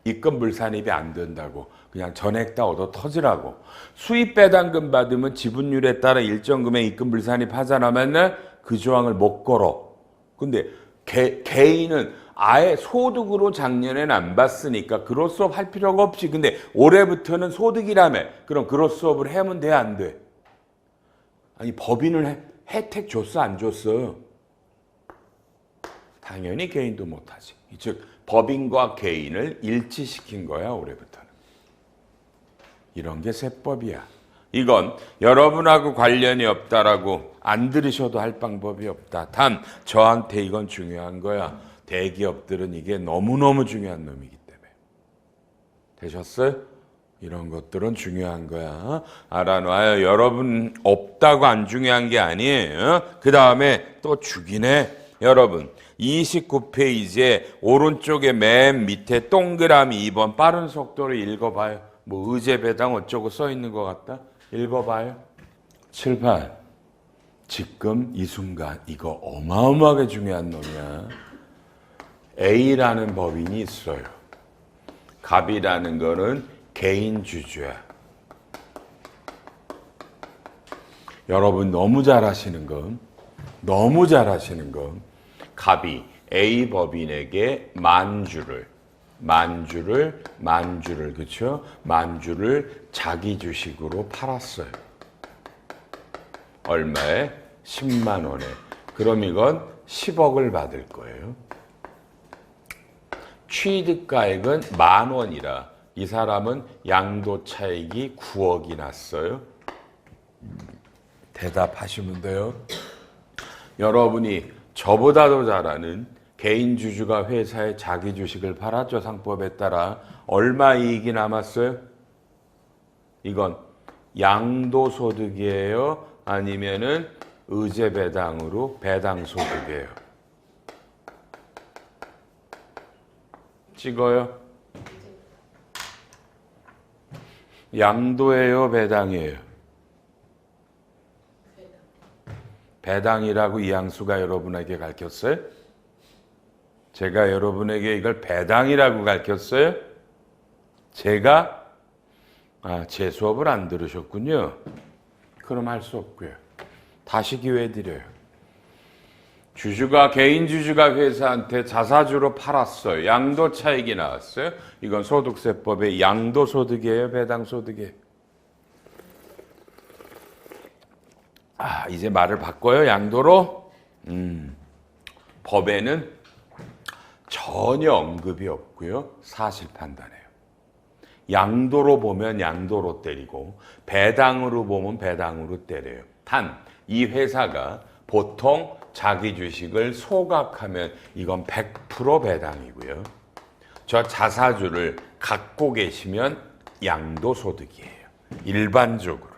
입금 불산입이 안 된다고. 그냥 전액 다 얻어 터지라고. 수입 배당금 받으면 지분율에 따라 일정 금액 입금 불산입 하잖아. 맨날 그 조항을 못 걸어. 근데 개인은 아예 소득으로 작년에는 안 받으니까 그로스업 할 필요가 없지. 근데 올해부터는 소득이라며. 그럼 그로스업을 하면 돼, 안 돼? 아니 법인은 혜택 줬어, 안 줬어? 당연히 개인도 못하지. 즉 법인과 개인을 일치시킨 거야, 올해부터는. 이런 게 세법이야. 이건 여러분하고 관련이 없다라고 안 들으셔도 할 방법이 없다. 단 저한테 이건 중요한 거야. 대기업들은 이게 너무너무 중요한 놈이기 때문에. 되셨어요? 이런 것들은 중요한 거야. 알아놔요. 여러분 없다고 안 중요한 게 아니에요. 그 다음에 또 죽이네. 여러분 29페이지에 오른쪽에 맨 밑에 동그라미 2번 빠른 속도로 읽어봐요. 뭐 의제 배당 어쩌고 써 있는 것 같다. 읽어봐요. 7번. 지금 이 순간 이거 어마어마하게 중요한 놈이야. A라는 법인이 있어요. 갑이라는 거는 개인 주주야. 여러분 너무 잘하시는 건 갑이 A 법인에게 만주를 그렇죠? 만주를 자기 주식으로 팔았어요. 얼마에? 10만 원에. 그럼 이건 10억을 받을 거예요. 취득가액은 10,000원이라 이 사람은 양도차익이 9억이 났어요. 대답하시면 돼요. 여러분이 저보다도 잘 아는 개인 주주가 회사에 자기 주식을 팔았죠. 상법에 따라. 얼마 이익이 남았어요? 이건 양도소득이에요? 아니면은 의제배당으로 배당소득이에요? 찍어요. 양도예요? 배당이에요? 배당이라고 이항수가 여러분에게 가르쳤어요? 제가 여러분에게 이걸 배당이라고 가르쳤어요? 제가? 제 수업을 안 들으셨군요. 그럼 할 수 없고요. 다시 기회 드려요. 개인 주주가 회사한테 자사주로 팔았어요. 양도 차익이 나왔어요. 이건 소득세법의 양도소득이에요? 배당소득이에요? 이제 말을 바꿔요. 양도로. 법에는 전혀 언급이 없고요. 사실 판단해요. 양도로 보면 양도로 때리고 배당으로 보면 배당으로 때려요. 단 이 회사가 보통 자기 주식을 소각하면 이건 100% 배당이고요. 저 자사주를 갖고 계시면 양도소득이에요. 일반적으로.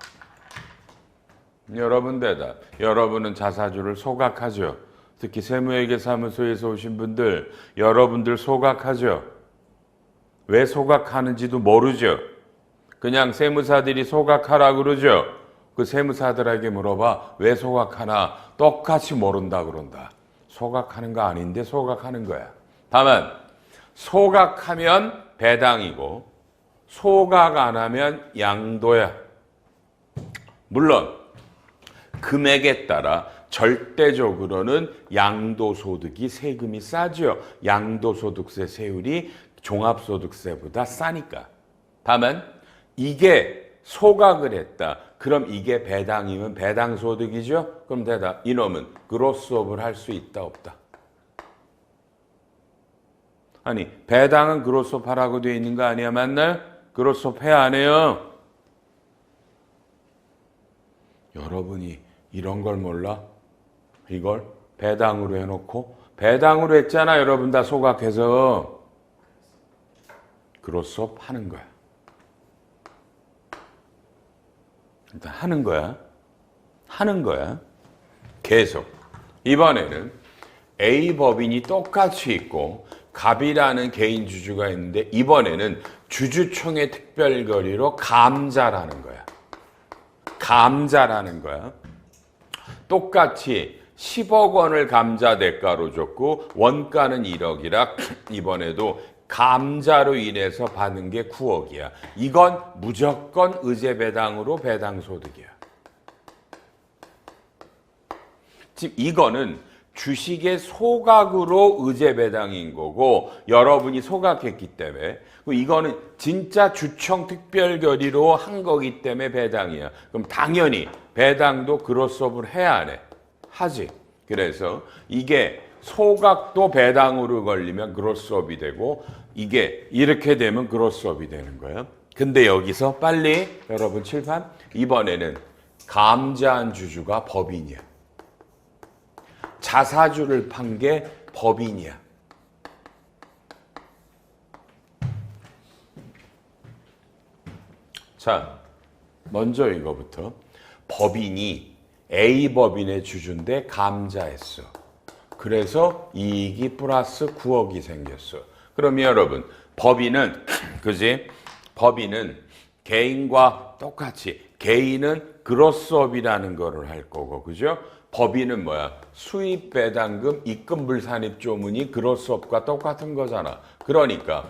여러분 대답. 여러분은 자사주를 소각하죠. 특히 세무회계사무소에서 오신 분들, 여러분들 소각하죠. 왜 소각하는지도 모르죠. 그냥 세무사들이 소각하라 그러죠. 그 세무사들에게 물어봐. 왜 소각하나? 똑같이 모른다 그런다. 소각하는 거 아닌데 소각하는 거야. 다만 소각하면 배당이고 소각 안 하면 양도야. 물론 금액에 따라 절대적으로는 양도소득이 세금이 싸죠. 양도소득세 세율이 종합소득세보다 싸니까. 다만 이게 소각을 했다. 그럼 이게 배당이면 배당소득이죠? 그럼 대답. 이놈은 그로스업을 할 수 있다 없다? 아니 배당은 그로스업 하라고 되어 있는 거 아니야? 맞나요? 그로스업 해야 안 해요? 여러분이 이런 걸 몰라? 이걸 배당으로 해놓고 배당으로 했잖아. 여러분 다 소각해서 그로스업 하는 거야. 일단 하는 거야. 하는 거야. 계속. 이번에는 A 법인이 똑같이 있고 갑이라는 개인 주주가 있는데 이번에는 주주총회 특별거래로 감자라는 거야. 감자라는 거야. 똑같이 10억 원을 감자 대가로 줬고 원가는 1억이라 이번에도 감자로 인해서 받는 게 9억이야. 이건 무조건 의제배당으로 배당소득이야. 지금 이거는 주식의 소각으로 의제배당인 거고 여러분이 소각했기 때문에 이거는 진짜 주총 특별결의로 한 거기 때문에 배당이야. 그럼 당연히 배당도 그로스업을 해야 안 해? 하지. 그래서 이게 소각도 배당으로 걸리면 그로스업이 되고 이게 이렇게 되면 그로스업이 되는 거예요. 근데 여기서 빨리 여러분 칠판 이번에는 감자한 주주가 법인이야. 자사주를 판 게 법인이야. 자, 먼저 이거부터. 법인이 A 법인의 주주인데 감자했어. 그래서 이익이 플러스 9억이 생겼어. 그럼 여러분, 법인은, 그지? 법인은 개인과 똑같이, 개인은 그로스업이라는 거를 할 거고, 그죠? 법인은 뭐야? 수입 배당금, 입금 불산입 조문이 그로스업과 똑같은 거잖아. 그러니까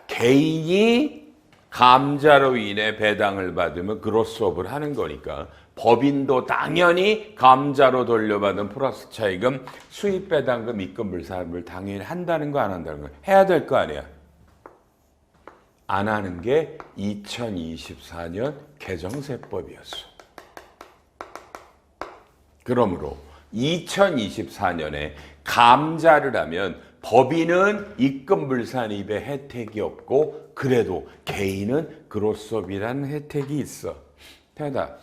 개인이 감자로 인해 배당을 받으면 그로스업을 하는 거니까 법인도 당연히 감자로 돌려받은 플러스 차익금, 수입 배당금, 입금 불산입을 당연히 한다는 거 안 한다는 거 해야 될 거 아니야. 안 하는 게 2024년 개정세법이었어. 그러므로 2024년에 감자를 하면 법인은 입금불산입의 혜택이 없고 그래도 개인은 그로스업이라는 혜택이 있어. 대답.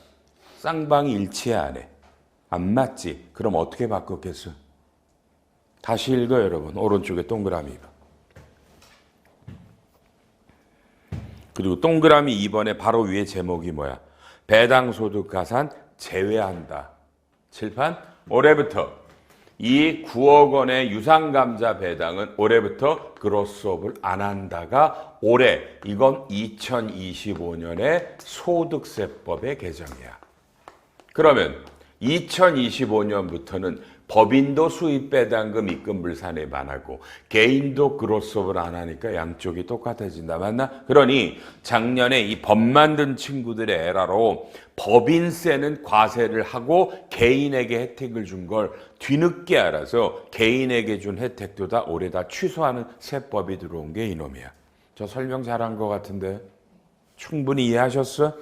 쌍방이 일치 안 해. 안 맞지? 그럼 어떻게 바꿨겠어? 다시 읽어 여러분. 오른쪽에 동그라미 봐. 그리고 동그라미 2번에 바로 위에 제목이 뭐야? 배당소득 가산 제외한다. 칠판 올해부터 이 9억 원의 유상감자 배당은 올해부터 그로스업을 안 한다가 올해 이건 2025년의 소득세법의 개정이야. 그러면 2025년부터는 법인도 수입 배당금 입금 불산입 안 하고 개인도 그로스업을 안 하니까 양쪽이 똑같아진다. 맞나? 그러니 작년에 이 법 만든 친구들의 에러로 법인세는 과세를 하고 개인에게 혜택을 준 걸 뒤늦게 알아서 개인에게 준 혜택도 다 올해 다 취소하는 세법이 들어온 게 이놈이야. 저 설명 잘한 것 같은데 충분히 이해하셨어?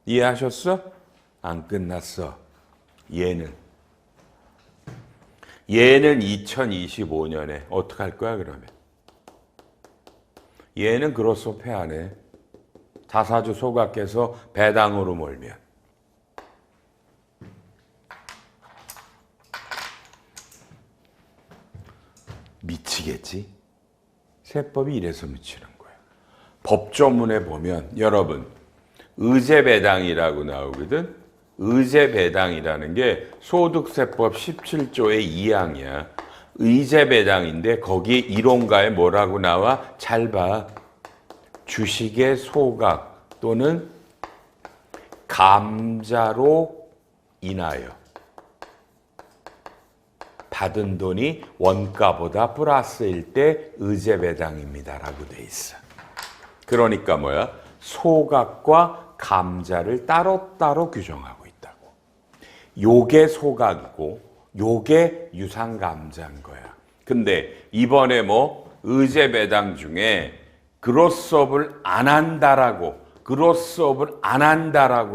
이해하셨어? 안 끝났어. 얘는 2025년에 어떻게 할 거야 그러면? 얘는 그로스업 해야 하네. 자사주 소각해서 배당으로 몰면. 미치겠지? 세법이 이래서 미치는 거예요. 법조문에 보면 여러분 의제배당이라고 나오거든. 의제배당이라는 게 소득세법 17조의 2항이야. 의제배당인데 거기 1호인가에 뭐라고 나와? 잘 봐. 주식의 소각 또는 감자로 인하여 받은 돈이 원가보다 플러스일 때 의제배당입니다라고 돼 있어. 그러니까 뭐야? 소각과 감자를 따로따로 규정하고 있다고. 요게 소각이고 요게 유상감자인 거야. 근데 이번에 뭐 의제배당 중에 그로스업을 안 한다라고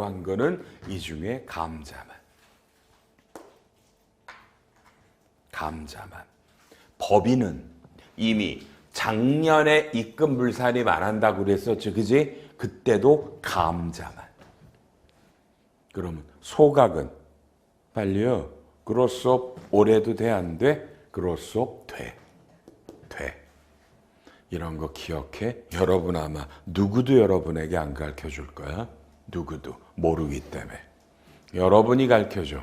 한 거는 이 중에 감자만. 법인은 이미 작년에 입금 불산입 안 한다고 그랬었지, 그지? 그때도 감자만. 그러면 소각은 빨리요. 그로스업 올해도 돼, 안 돼? 그로스업 돼. 이런 거 기억해. 여러분 아마 누구도 여러분에게 안 가르쳐 줄 거야. 누구도 모르기 때문에. 여러분이 가르쳐 줘.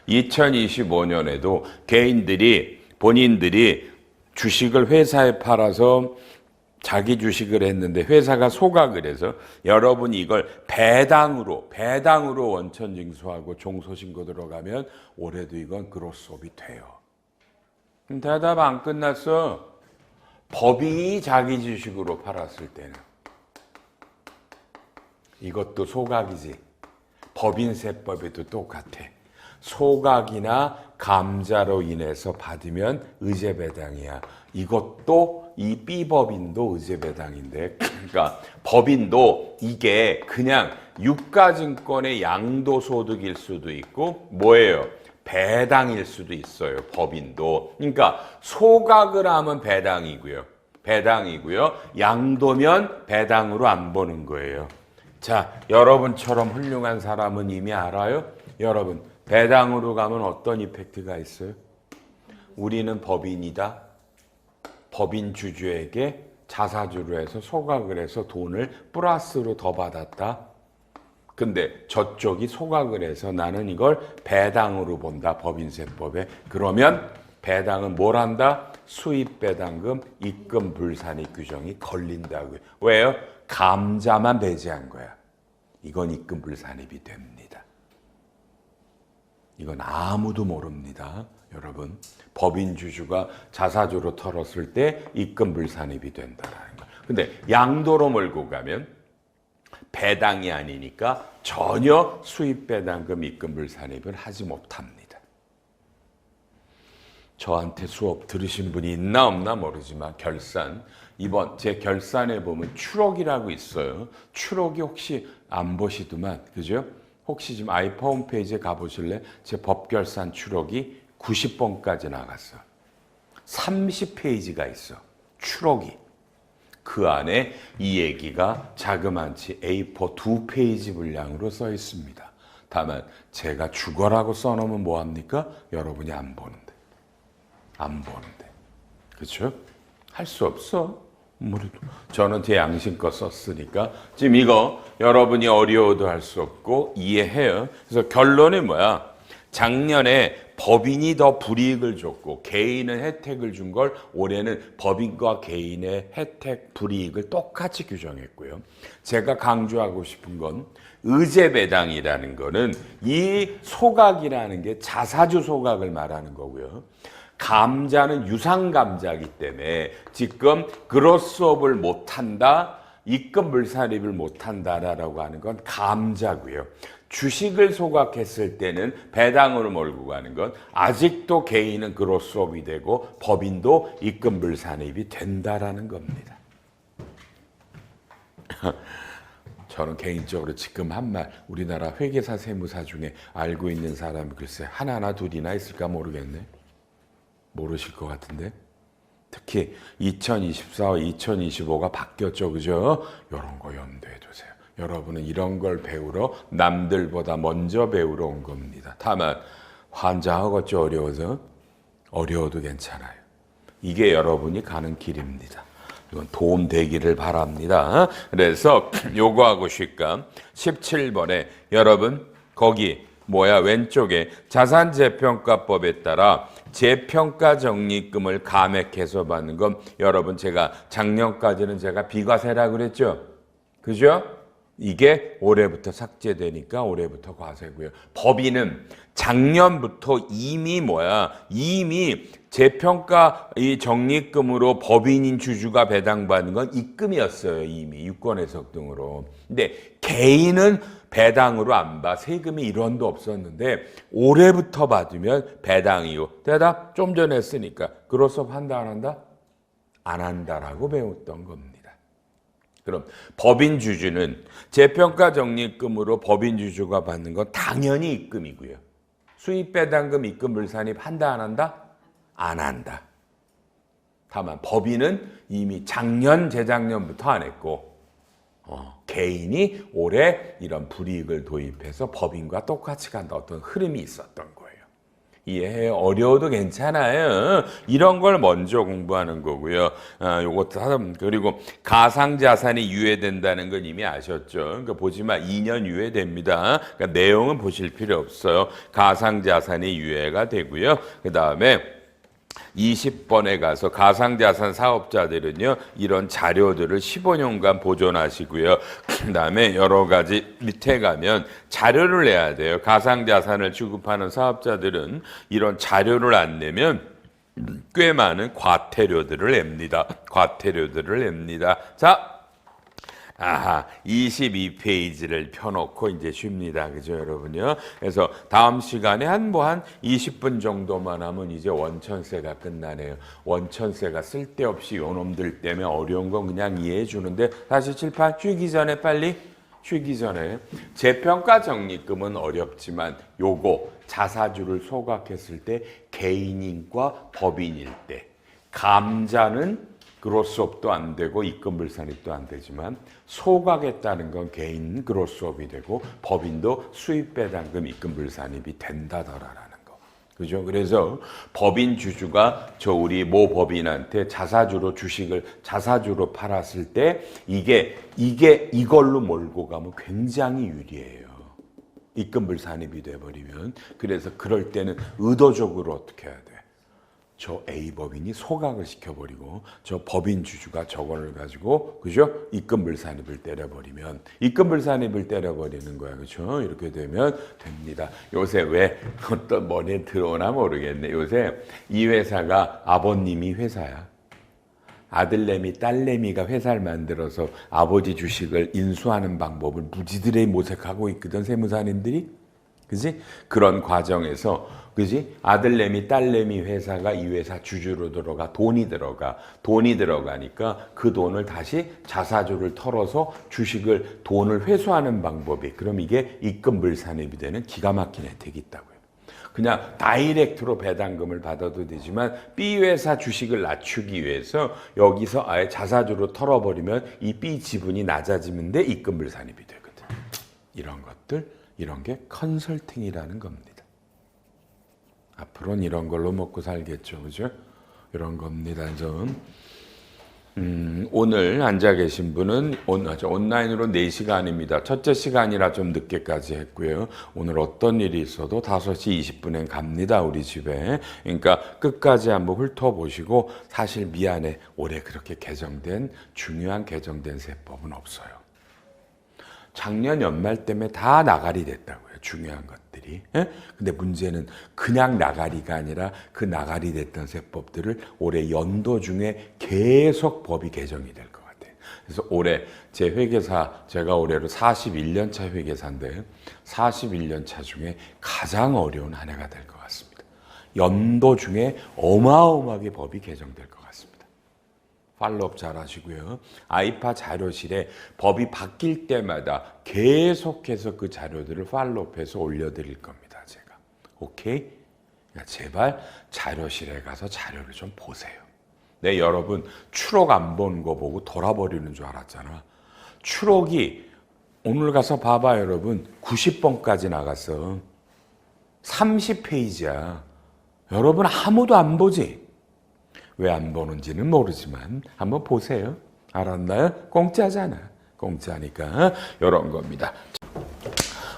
2025년에도 본인들이 주식을 회사에 팔아서 자기 주식을 했는데 회사가 소각을 해서 여러분이 이걸 배당으로 원천징수하고 종소신고 들어가면 올해도 이건 그로스업이 돼요. 대답 안 끝났어. 법인이 자기 주식으로 팔았을 때는 이것도 소각이지. 법인세법에도 똑같아. 소각이나 감자로 인해서 받으면 의제배당이야. 이것도 이 B법인도 의제배당인데, 그러니까 법인도 이게 그냥 유가증권의 양도소득일 수도 있고 뭐예요? 배당일 수도 있어요. 법인도. 그러니까 소각을 하면 배당이고요. 양도면 배당으로 안 보는 거예요. 자, 여러분처럼 훌륭한 사람은 이미 알아요? 여러분, 배당으로 가면 어떤 이펙트가 있어요? 우리는 법인이다. 법인 주주에게 자사주로 해서 소각을 해서 돈을 플러스로 더 받았다. 근데 저쪽이 소각을 해서 나는 이걸 배당으로 본다. 법인세법에. 그러면 배당은 뭘 한다? 수입배당금, 입금 불산입 규정이 걸린다고요. 왜요? 감자만 배제한 거야. 이건 입금 불산입이 됩니다. 이건 아무도 모릅니다. 여러분, 법인 주주가 자사주로 털었을 때 입금 불산입이 된다는 거. 근데 양도로 몰고 가면 배당이 아니니까 전혀 수입 배당금 입금 불산입을 하지 못합니다. 저한테 수업 들으신 분이 있나 없나 모르지만 결산, 이번 제 결산에 보면 추록이라고 있어요. 추록이 혹시 안 보시더만, 그죠? 혹시 지금 아이파 홈페이지에 가보실래? 제 법결산 추록이 90번까지 나갔어. 30페이지가 있어. 추록이. 그 안에 이 얘기가 자그만치 A4 2페이지 분량으로 써 있습니다. 다만 제가 죽어라고 써놓으면 뭐합니까? 여러분이 안 보는데. 그렇죠? 할 수 없어. 저는 제 양심껏 썼으니까 지금 이거 여러분이 어려워도 할 수 없고 이해해요. 그래서 결론이 뭐야? 작년에 법인이 더 불이익을 줬고 개인은 혜택을 준 걸 올해는 법인과 개인의 혜택, 불이익을 똑같이 규정했고요. 제가 강조하고 싶은 건 의제배당이라는 거는 이 소각이라는 게 자사주 소각을 말하는 거고요. 감자는 유상감자이기 때문에 지금 그로스업을 못한다, 입금 불산입을 못한다라고 하는 건 감자고요. 주식을 소각했을 때는 배당으로 몰고 가는 건 아직도 개인은 그로스업이 되고 법인도 입금 불산입이 된다라는 겁니다. 저는 개인적으로 지금 한 말 우리나라 회계사 세무사 중에 알고 있는 사람이 글쎄 하나나 둘이나 있을까 모르겠네. 모르실 것 같은데. 특히 2024, 2025가 바뀌었죠. 그죠? 이런 거 염두에 두세요. 여러분은 이런 걸 배우러 남들보다 먼저 배우러 온 겁니다. 다만 환장하겠죠. 어려워서. 어려워도 괜찮아요. 이게 여러분이 가는 길입니다. 이건 도움 되기를 바랍니다. 그래서 요거하고 쉽까 17번에 여러분 거기 왼쪽에 자산재평가법에 따라 재평가 적립금을 감액해서 받는 건 여러분 제가 작년까지는 제가 비과세라 그랬죠. 그죠? 이게 올해부터 삭제되니까 올해부터 과세고요. 법인은 작년부터 이미 재평가 이 적립금으로 법인인 주주가 배당받는 건 입금이었어요. 이미 유권해석 등으로. 근데 개인은 배당으로 안 봐. 세금이 1원도 없었는데 올해부터 받으면 배당이요. 대답 좀 전에 했으니까. 그로서 한다 안 한다? 안 한다라고 배웠던 겁니다. 그럼 법인 주주는 재평가 적립금으로 법인 주주가 받는 건 당연히 입금이고요. 수입 배당금 입금 불산입 한다 안 한다? 안 한다. 다만 법인은 이미 작년 재작년부터 안 했고 개인이 올해 이런 불이익을 도입해서 법인과 똑같이 간다. 어떤 흐름이 있었던 거예요. 이해해. 어려워도 괜찮아요. 이런 걸 먼저 공부하는 거고요. 요것도 그리고 가상자산이 유예된다는 건 이미 아셨죠. 그러니까 보지만 2년 유예됩니다. 그러니까 내용은 보실 필요 없어요. 가상자산이 유예가 되고요. 그 다음에 20번에 가서 가상자산 사업자들은요 이런 자료들을 15년간 보존하시고요. 그 다음에 여러 가지 밑에 가면 자료를 내야 돼요. 가상자산을 취급하는 사업자들은 이런 자료를 안 내면 꽤 많은 과태료들을 냅니다. 자. 22페이지를 펴놓고 이제 쉽니다. 그죠, 여러분요? 그래서 다음 시간에 한 20분 정도만 하면 이제 원천세가 끝나네요. 원천세가 쓸데없이 요놈들 때문에 어려운 건 그냥 이해해 주는데 다시 칠판 쉬기 전에 재평가 적립금은 어렵지만 요거 자사주를 소각했을 때 개인인과 법인일 때 감자는 그로스업도 안 되고 입금불산입도 안 되지만 소각했다는 건 개인 그로스업이 되고 법인도 수입배당금 입금불산입이 된다더라라는 거. 그죠? 그래서 법인 주주가 우리 모 법인한테 자사주로 주식을 자사주로 팔았을 때 이걸로 몰고 가면 굉장히 유리해요. 입금불산입이 돼버리면. 그래서 그럴 때는 의도적으로 어떻게 해야 돼? 저 A법인이 소각을 시켜버리고 저 법인 주주가 저거를 가지고 그죠? 입금불산입을 때려버리는 거야. 그렇죠? 이렇게 되면 됩니다. 요새 왜 어떤 머리에 들어오나 모르겠네. 요새 이 회사가 아버님이 회사야. 아들내미, 딸내미가 회사를 만들어서 아버지 주식을 인수하는 방법을 무지들이 모색하고 있거든, 세무사님들이. 그지? 그런 과정에서 그지? 아들내미, 딸내미 회사가 이 회사 주주로 들어가 돈이 들어가니까 그 돈을 다시 자사주를 털어서 돈을 회수하는 방법이 그럼 이게 입금불산입이 되는 기가 막힌 혜택이 있다고요. 그냥 다이렉트로 배당금을 받아도 되지만 B 회사 주식을 낮추기 위해서 여기서 아예 자사주로 털어버리면 이 B 지분이 낮아지는데 입금불산입이 되거든. 이런 게 컨설팅이라는 겁니다. 앞으로는 이런 걸로 먹고 살겠죠. 그죠? 이런 겁니다. 오늘 앉아 계신 분은 온라인으로 4시간입니다. 첫째 시간이라 좀 늦게까지 했고요. 오늘 어떤 일이 있어도 5시 20분엔 갑니다. 우리 집에. 그러니까 끝까지 한번 훑어보시고 사실 미안해. 올해 그렇게 중요한 개정된 세법은 없어요. 작년 연말 때문에 다 나가리 됐다고요. 중요한 것들이. 근데 문제는 그냥 나가리가 아니라 그 나가리 됐던 세법들을 올해 연도 중에 계속 법이 개정이 될 것 같아요. 그래서 올해 제 회계사, 제가 올해로 41년 차 회계사인데 41년 차 중에 가장 어려운 한 해가 될 것 같습니다. 연도 중에 어마어마하게 법이 개정될 것 같습니다. 팔로업 잘 하시고요. 아이파 자료실에 법이 바뀔 때마다 계속해서 그 자료들을 팔로업해서 올려드릴 겁니다. 제가. 오케이? 그러니까 제발 자료실에 가서 자료를 좀 보세요. 네, 여러분 추록 안 보는 거 보고 돌아버리는 줄 알았잖아. 추록이 오늘 가서 봐봐 여러분. 90번까지 나갔어. 30페이지야. 여러분 아무도 안 보지? 왜 안 보는지는 모르지만 한번 보세요. 알았나요? 공짜잖아. 공짜니까 이런 겁니다.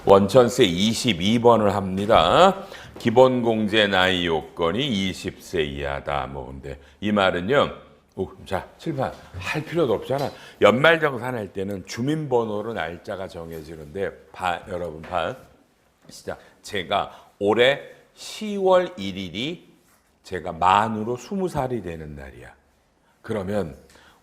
원천세 22번을 합니다. 기본공제 나이 요건이 20세 이하다. 뭐 근데 이 말은요. 자, 칠판 할 필요도 없잖아. 연말정산할 때는 주민번호로 날짜가 정해지는데 여러분 시작. 제가 올해 10월 1일이 제가 만으로 20살이 되는 날이야. 그러면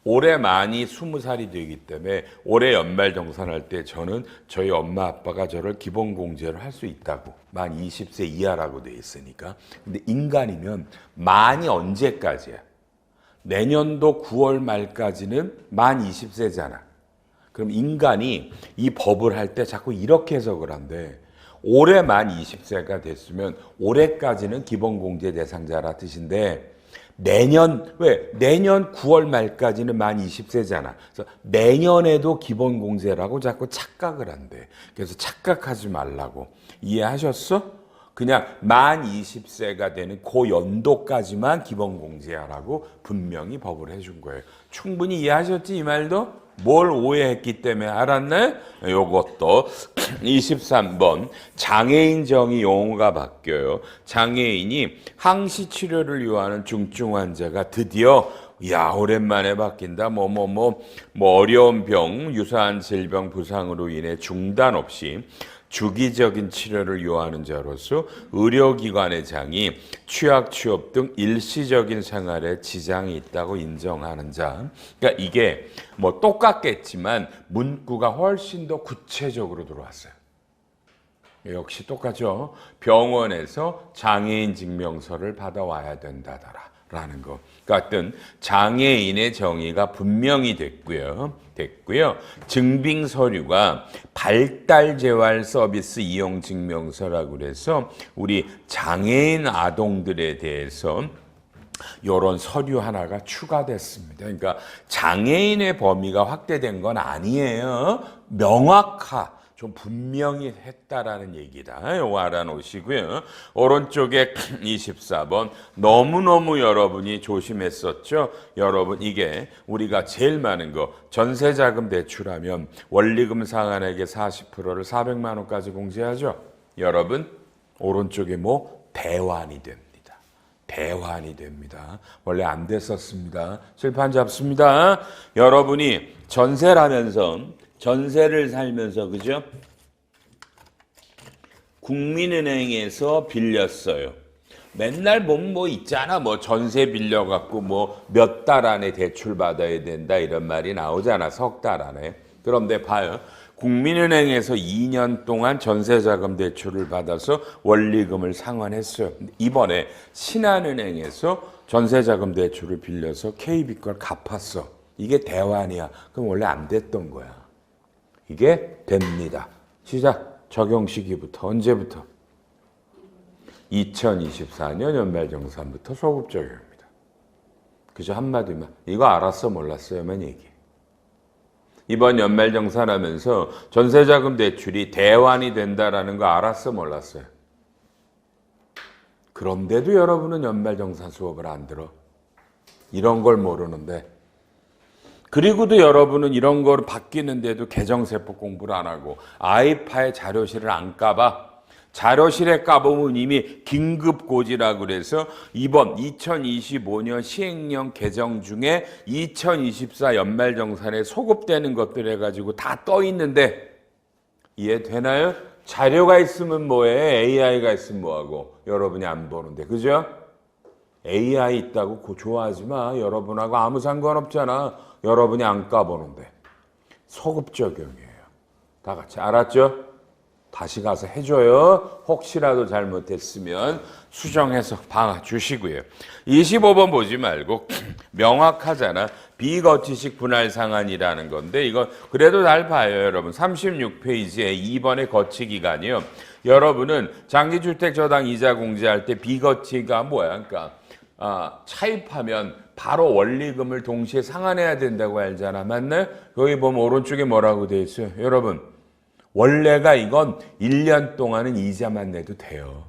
올해 만이 20살이 되기 때문에 올해 연말정산할 때 저는 저희 엄마 아빠가 저를 기본공제를 할 수 있다고. 만 20세 이하라고 돼 있으니까. 근데 인간이면 만이 언제까지야? 내년도 9월 말까지는 만 20세잖아. 그럼 인간이 이 법을 할 때 자꾸 이렇게 해석을 한대. 올해 만 20세가 됐으면 올해까지는 기본공제 대상자라 뜻인데 내년 9월 말까지는 만 20세잖아. 그래서 내년에도 기본공제라고 자꾸 착각을 한대. 그래서 착각하지 말라고. 이해하셨어? 그냥 만 20세가 되는 그 연도까지만 기본공제하라고 분명히 법을 해준 거예요. 충분히 이해하셨지 이 말도? 뭘 오해했기 때문에 알았네? 요것도 23번 장애인 정의 용어가 바뀌어요. 장애인이 항시 치료를 요하는 중증 환자가 드디어 오랜만에 바뀐다. 뭐 어려운 병, 유사한 질병 부상으로 인해 중단 없이 주기적인 치료를 요하는 자로서 의료기관의 장이 취약, 취업 등 일시적인 생활에 지장이 있다고 인정하는 자. 그러니까 이게 뭐 똑같겠지만 문구가 훨씬 더 구체적으로 들어왔어요. 역시 똑같죠. 병원에서 장애인 증명서를 받아와야 된다라는 거. 같은 장애인의 정의가 분명히 됐고요. 증빙 서류가 발달 재활 서비스 이용 증명서라고 그래서 우리 장애인 아동들에 대해서 이런 서류 하나가 추가됐습니다. 그러니까 장애인의 범위가 확대된 건 아니에요. 좀 분명히 했다라는 얘기다. 요거 알아놓으시고요. 오른쪽에 24번 너무너무 여러분이 조심했었죠. 여러분 이게 우리가 제일 많은 거 전세자금 대출하면 원리금 상환액의 40%를 400만 원까지 공제하죠. 여러분 오른쪽에 대환이 됩니다. 대환이 됩니다. 원래 안 됐었습니다. 칠판 잡습니다. 여러분이 전세를 살면서 그죠? 국민은행에서 빌렸어요. 맨날 보면 있잖아. 전세 빌려갖고 몇 달 안에 대출 받아야 된다 이런 말이 나오잖아. 석 달 안에. 그런데 봐요. 국민은행에서 2년 동안 전세자금 대출을 받아서 원리금을 상환했어요. 이번에 신한은행에서 전세자금 대출을 빌려서 KB 걸 갚았어. 이게 대환이야. 그럼 원래 안 됐던 거야. 이게 됩니다. 시작. 적용 시기부터 언제부터? 2024년 연말정산부터 소급 적용입니다. 그죠? 한마디만. 이거 알았어 몰랐어요만 얘기해. 이번 연말정산하면서 전세자금 대출이 대환이 된다라는 거 알았어 몰랐어요? 그런데도 여러분은 연말정산 수업을 안 들어. 이런 걸 모르는데. 그리고도 여러분은 이런 걸 바뀌는데도 개정세법 공부를 안 하고 아이파의 자료실을 안 까봐. 자료실에 까보면 이미 긴급고지라고 그래서 이번 2025년 시행령 개정 중에 2024 연말정산에 소급되는 것들 해가지고 다 떠 있는데 이해되나요? 자료가 있으면 뭐해? AI가 있으면 뭐하고? 여러분이 안 보는데 그죠? AI 있다고 좋아하지 마. 여러분하고 아무 상관없잖아. 여러분이 안 까보는데. 소급 적용이에요. 다 같이 알았죠? 다시 가서 해줘요. 혹시라도 잘못했으면 수정해서 봐주시고요. 25번 보지 말고 명확하잖아. 비거치식 분할 상한이라는 건데 이거 그래도 잘 봐요, 여러분. 36페이지에 2번의 거치 기간이요. 여러분은 장기주택 저당 이자 공제할 때 비거치가 뭐야? 그러니까 차입하면 바로 원리금을 동시에 상환해야 된다고 알잖아. 맞나요? 거기 보면 오른쪽에 뭐라고 돼 있어요? 여러분, 원래가 이건 1년 동안은 이자만 내도 돼요.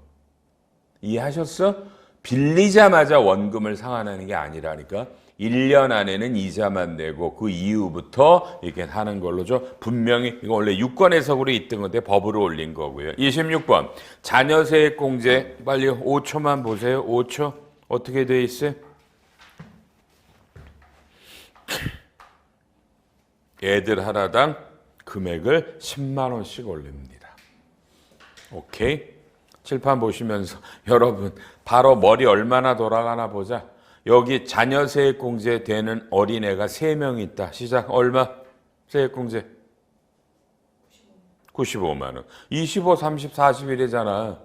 이해하셨어? 빌리자마자 원금을 상환하는 게 아니라니까. 1년 안에는 이자만 내고 그 이후부터 이렇게 하는 걸로죠. 분명히 이거 원래 유권 해석으로 있던 건데 법으로 올린 거고요. 26번 자녀 세액 공제 빨리 5초만 보세요. 5초 어떻게 돼 있어요? 애들 하나당 금액을 10만 원씩 올립니다. 오케이? 칠판 보시면서 여러분 바로 머리 얼마나 돌아가나 보자. 여기 자녀 세액공제 되는 어린애가 3명 있다. 시작. 얼마? 세액공제 95만 원. 25, 30, 41이잖아.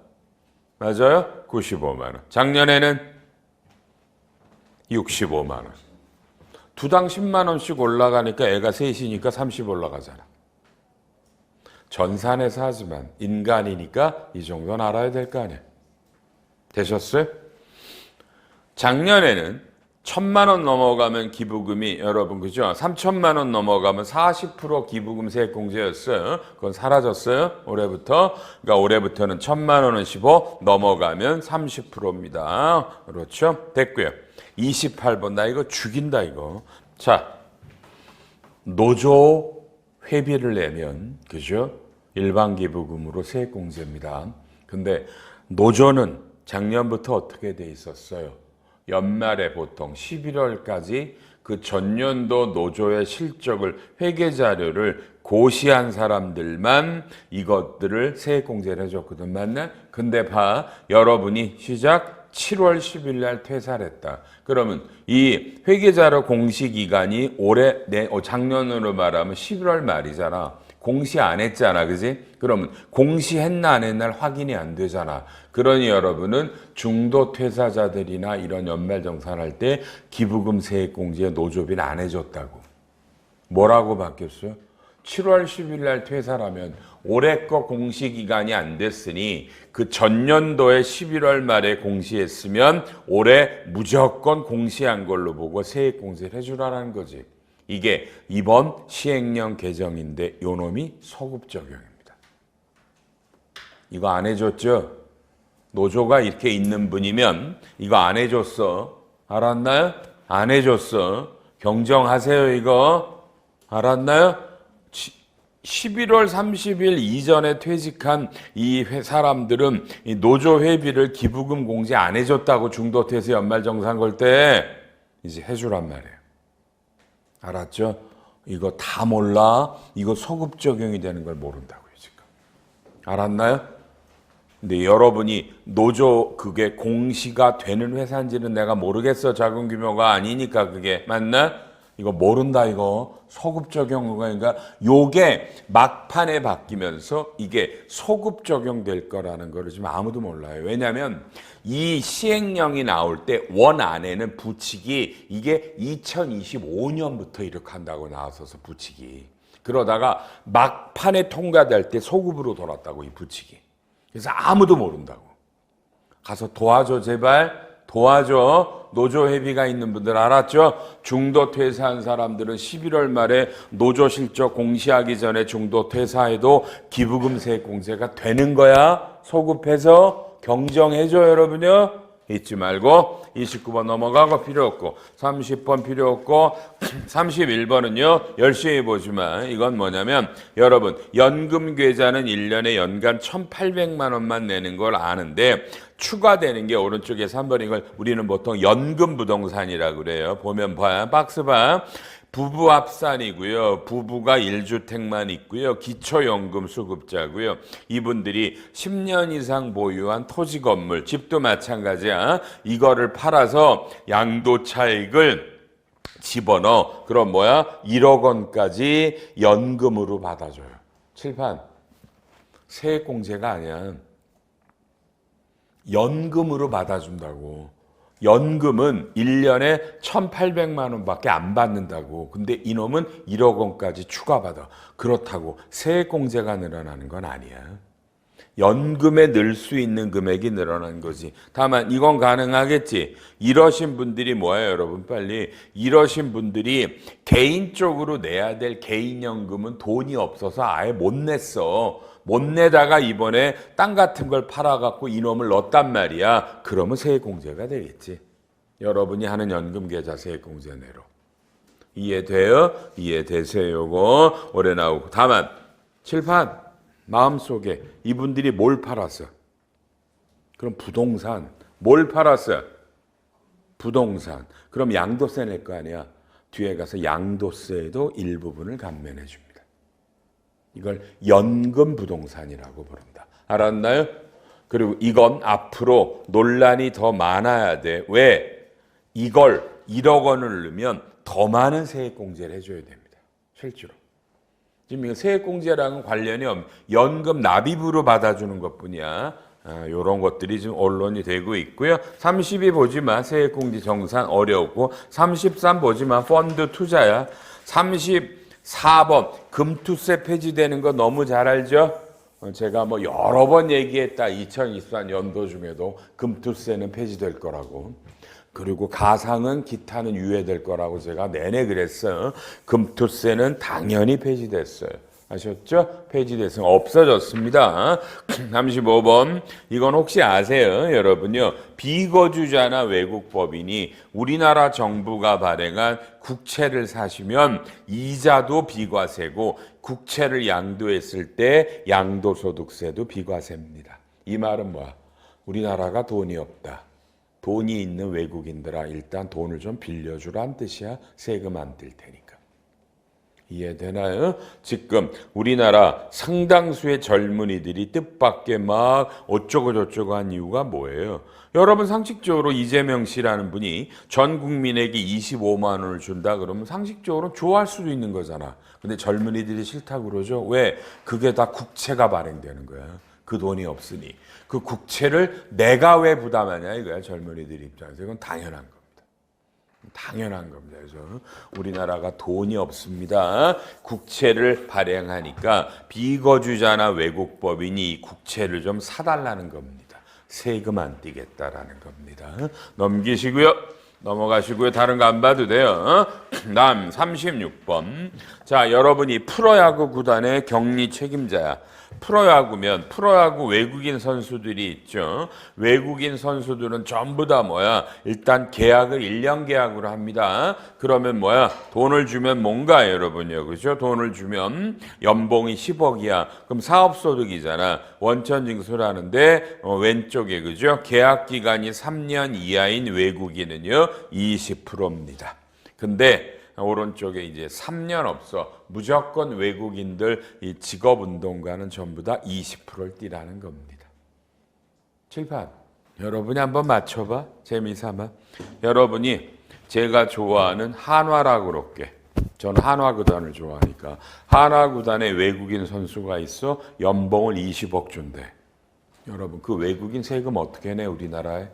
맞아요? 95만 원. 작년에는 65만 원. 두당 10만 원씩 올라가니까 애가 셋이니까 30 올라가잖아. 전산에서 하지만 인간이니까 이 정도는 알아야 될 거 아니에요. 되셨어요? 작년에는 1,000만 원 넘어가면 기부금이 여러분 그죠? 3,000만 원 넘어가면 40% 기부금 세액공제였어요. 그건 사라졌어요. 올해부터. 그러니까 올해부터는 1,000만 원은 15 넘어가면 30%입니다. 그렇죠? 됐고요. 28번 나 이거 죽인다 이거. 자, 노조 회비를 내면 그죠? 일반 기부금으로 세액공제입니다. 근데 노조는 작년부터 어떻게 돼 있었어요? 연말에 보통 11월까지 그 전년도 노조의 실적을 회계 자료를 고시한 사람들만 이것들을 세액공제를 해줬거든. 맞나? 근데 봐. 여러분이 시작 7월 10일 날 퇴사를 했다. 그러면 이 회계자료 공시 기간이 작년으로 말하면 11월 말이잖아. 공시 안 했잖아. 그지? 그러면 공시했나 안 했나 확인이 안 되잖아. 그러니 여러분은 중도 퇴사자들이나 이런 연말정산할 때 기부금 세액공제 노조비는 안 해줬다고. 뭐라고 바뀌었어요? 7월 10일 날 퇴사라면 올해 거 공시 기간이 안 됐으니 그 전년도에 11월 말에 공시했으면 올해 무조건 공시한 걸로 보고 세액공제를 해주라는 거지. 이게 이번 시행령 개정인데 요 놈이 소급 적용입니다. 이거 안 해줬죠? 노조가 이렇게 있는 분이면 이거 안 해줬어. 알았나요? 안 해줬어. 경정하세요 이거. 알았나요? 11월 30일 이전에 퇴직한 이 사람들은 이 노조 회비를 기부금 공제 안 해줬다고 중도퇴사 연말정산 걸 때 이제 해주란 말이에요. 알았죠? 이거 다 몰라? 이거 소급 적용이 되는 걸 모른다고요, 지금. 알았나요? 근데 여러분이 노조 그게 공시가 되는 회사인지는 내가 모르겠어. 작은 규모가 아니니까 그게. 맞나? 이거 모른다 이거. 소급 적용 그러니까 요게 막판에 바뀌면서 이게 소급 적용될 거라는 거를 지금 아무도 몰라요. 왜냐하면 이 시행령이 나올 때 원 안에는 부칙이 이게 2025년부터 이렇게 한다고 나왔어서 부칙이. 그러다가 막판에 통과될 때 소급으로 돌았다고 이 부칙이. 그래서 아무도 모른다고. 가서 도와줘 제발. 도와줘. 노조 회비가 있는 분들 알았죠? 중도 퇴사한 사람들은 11월 말에 노조 실적 공시하기 전에 중도 퇴사해도 기부금 세액 공제가 되는 거야. 소급해서 경정해줘 여러분요. 잊지 말고 29번 넘어가고 필요 없고 30번 필요 없고 31번은요. 열심히 보지만 이건 뭐냐면 여러분 연금 계좌는 1년에 연간 1,800만 원만 내는 걸 아는데 추가되는 게 오른쪽에 3번 이걸 우리는 보통 연금 부동산이라고 그래요. 보면 봐. 박스 봐. 부부 합산이고요. 부부가 1주택만 있고요. 기초연금 수급자고요. 이분들이 10년 이상 보유한 토지 건물, 집도 마찬가지야. 이거를 팔아서 양도차익을 집어넣어. 그럼 뭐야? 1억 원까지 연금으로 받아줘요. 칠판. 세액공제가 아니야. 연금으로 받아준다고. 연금은 1년에 1,800만 원밖에 안 받는다고. 근데 이놈은 1억 원까지 추가받아. 그렇다고 세액공제가 늘어나는 건 아니야. 연금에 넣을 수 있는 금액이 늘어난 거지. 다만 이건 가능하겠지. 이러신 분들이 뭐예요, 여러분? 빨리. 이러신 분들이 개인적으로 내야 될 개인연금은 돈이 없어서 아예 못 냈어. 못 내다가 이번에 땅 같은 걸 팔아갖고 이놈을 넣었단 말이야. 그러면 세액공제가 되겠지. 여러분이 하는 연금계좌 세액공제 내로. 이해돼요? 이해되세요? 요거 올해 나오고. 다만 칠판 마음속에 이분들이 뭘 팔았어? 그럼 부동산. 뭘 팔았어? 부동산. 그럼 양도세 낼 거 아니야. 뒤에 가서 양도세에도 일부분을 감면해 줍니다. 이걸 연금 부동산이라고 부른다. 알았나요? 그리고 이건 앞으로 논란이 더 많아야 돼. 왜? 이걸 1억 원을 넣으면 더 많은 세액공제를 해줘야 됩니다. 실제로. 지금 이거 세액공제랑은 관련이 없는 연금 납입으로 받아주는 것뿐이야. 이런 것들이 지금 언론이 되고 있고요. 32 보지 마. 세액공제 정산 어렵고. 33 보지 마. 펀드 투자야. 34번 금투세 폐지되는 거 너무 잘 알죠? 제가 뭐 여러 번 얘기했다. 2024 연도 중에도 금투세는 폐지될 거라고. 그리고 가상은 기타는 유예될 거라고 제가 내내 그랬어요. 금투세는 당연히 폐지됐어요. 아셨죠? 폐지돼서 없어졌습니다. 35번 이건 혹시 아세요? 여러분요. 비거주자나 외국 법인이 우리나라 정부가 발행한 국채를 사시면 이자도 비과세고 국채를 양도했을 때 양도소득세도 비과세입니다. 이 말은 뭐야? 우리나라가 돈이 없다. 돈이 있는 외국인들아 일단 돈을 좀 빌려주란 뜻이야. 세금 안 뜰 테니까. 이해되나요? 지금 우리나라 상당수의 젊은이들이 뜻밖의 막 어쩌고 저쩌고 한 이유가 뭐예요? 여러분 상식적으로 이재명 씨라는 분이 전 국민에게 25만 원을 준다 그러면 상식적으로 좋아할 수도 있는 거잖아. 근데 젊은이들이 싫다고 그러죠. 왜? 그게 다 국채가 발행되는 거야. 그 돈이 없으니. 그 국채를 내가 왜 부담하냐 이거야. 젊은이들 입장에서. 이건 당연한 겁니다. 당연한 겁니다. 그래서 우리나라가 돈이 없습니다. 국채를 발행하니까 비거주자나 외국 법인이 이 국채를 좀 사달라는 겁니다. 세금 안 떼겠다라는 겁니다. 넘기시고요. 넘어가시고요. 다른 거 안 봐도 돼요. 다음 36번. 자, 여러분이 프로야구 구단의 격리 책임자야. 프로야구면 프로야구 외국인 선수들이 있죠. 외국인 선수들은 전부 다 뭐야? 일단 계약을 1년 계약으로 합니다. 그러면 뭐야? 돈을 주면 뭔가 여러분요. 그죠? 돈을 주면 연봉이 10억이야. 그럼 사업소득이잖아. 원천징수라는데 왼쪽에 그죠? 계약 기간이 3년 이하인 외국인은요. 20%입니다. 근데 오른쪽에 이제 3년 없어. 무조건 외국인들 이 직업운동가는 전부 다 20%를 띠라는 겁니다. 칠판. 여러분이 한번 맞춰봐. 재미삼아. 여러분이 제가 좋아하는 한화라고 그럴게. 저는 한화 구단을 좋아하니까. 한화 구단에 외국인 선수가 있어. 연봉을 20억 준대. 여러분 그 외국인 세금 어떻게 내 우리나라에?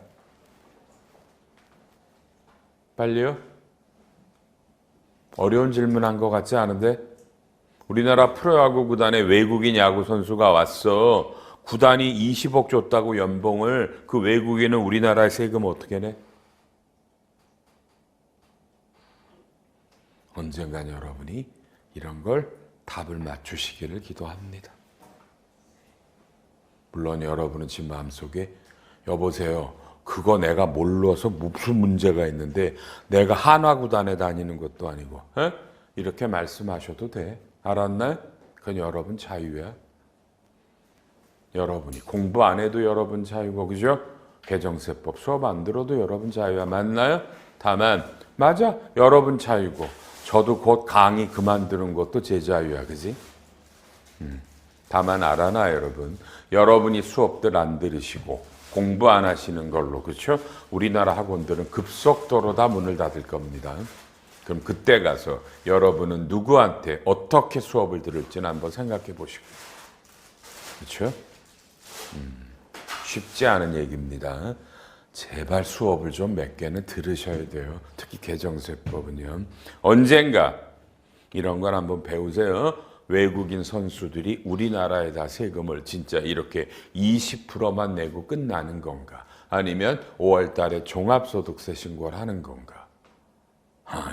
빨리요. 어려운 질문한 것 같지 않은데? 우리나라 프로야구 구단에 외국인 야구 선수가 왔어. 구단이 20억 줬다고 연봉을. 그 외국인은 우리나라의 세금 어떻게 내? 언젠간 여러분이 이런 걸 답을 맞추시기를 기도합니다. 물론 여러분은 지금 마음속에 여보세요. 그거 내가 몰라서 무슨 문제가 있는데 내가 한화 구단에 다니는 것도 아니고 에? 이렇게 말씀하셔도 돼. 알았나요? 그건 여러분 자유야. 여러분이 공부 안 해도 여러분 자유고 그죠? 개정세법 수업 안 들어도 여러분 자유야. 맞나요? 다만 맞아. 여러분 자유고 저도 곧 강의 그만두는 것도 제 자유야. 그지? 다만 알아나 여러분. 여러분이 수업들 안 들으시고 공부 안 하시는 걸로 그렇죠? 우리나라 학원들은 급속도로 다 문을 닫을 겁니다. 그럼 그때 가서 여러분은 누구한테 어떻게 수업을 들을지는 한번 생각해 보시고 그렇죠? 쉽지 않은 얘기입니다. 제발 수업을 좀 몇 개는 들으셔야 돼요. 특히 개정세법은요. 언젠가 이런 걸 한번 배우세요. 외국인 선수들이 우리나라에다 세금을 진짜 이렇게 20%만 내고 끝나는 건가? 아니면 5월 달에 종합소득세 신고를 하는 건가?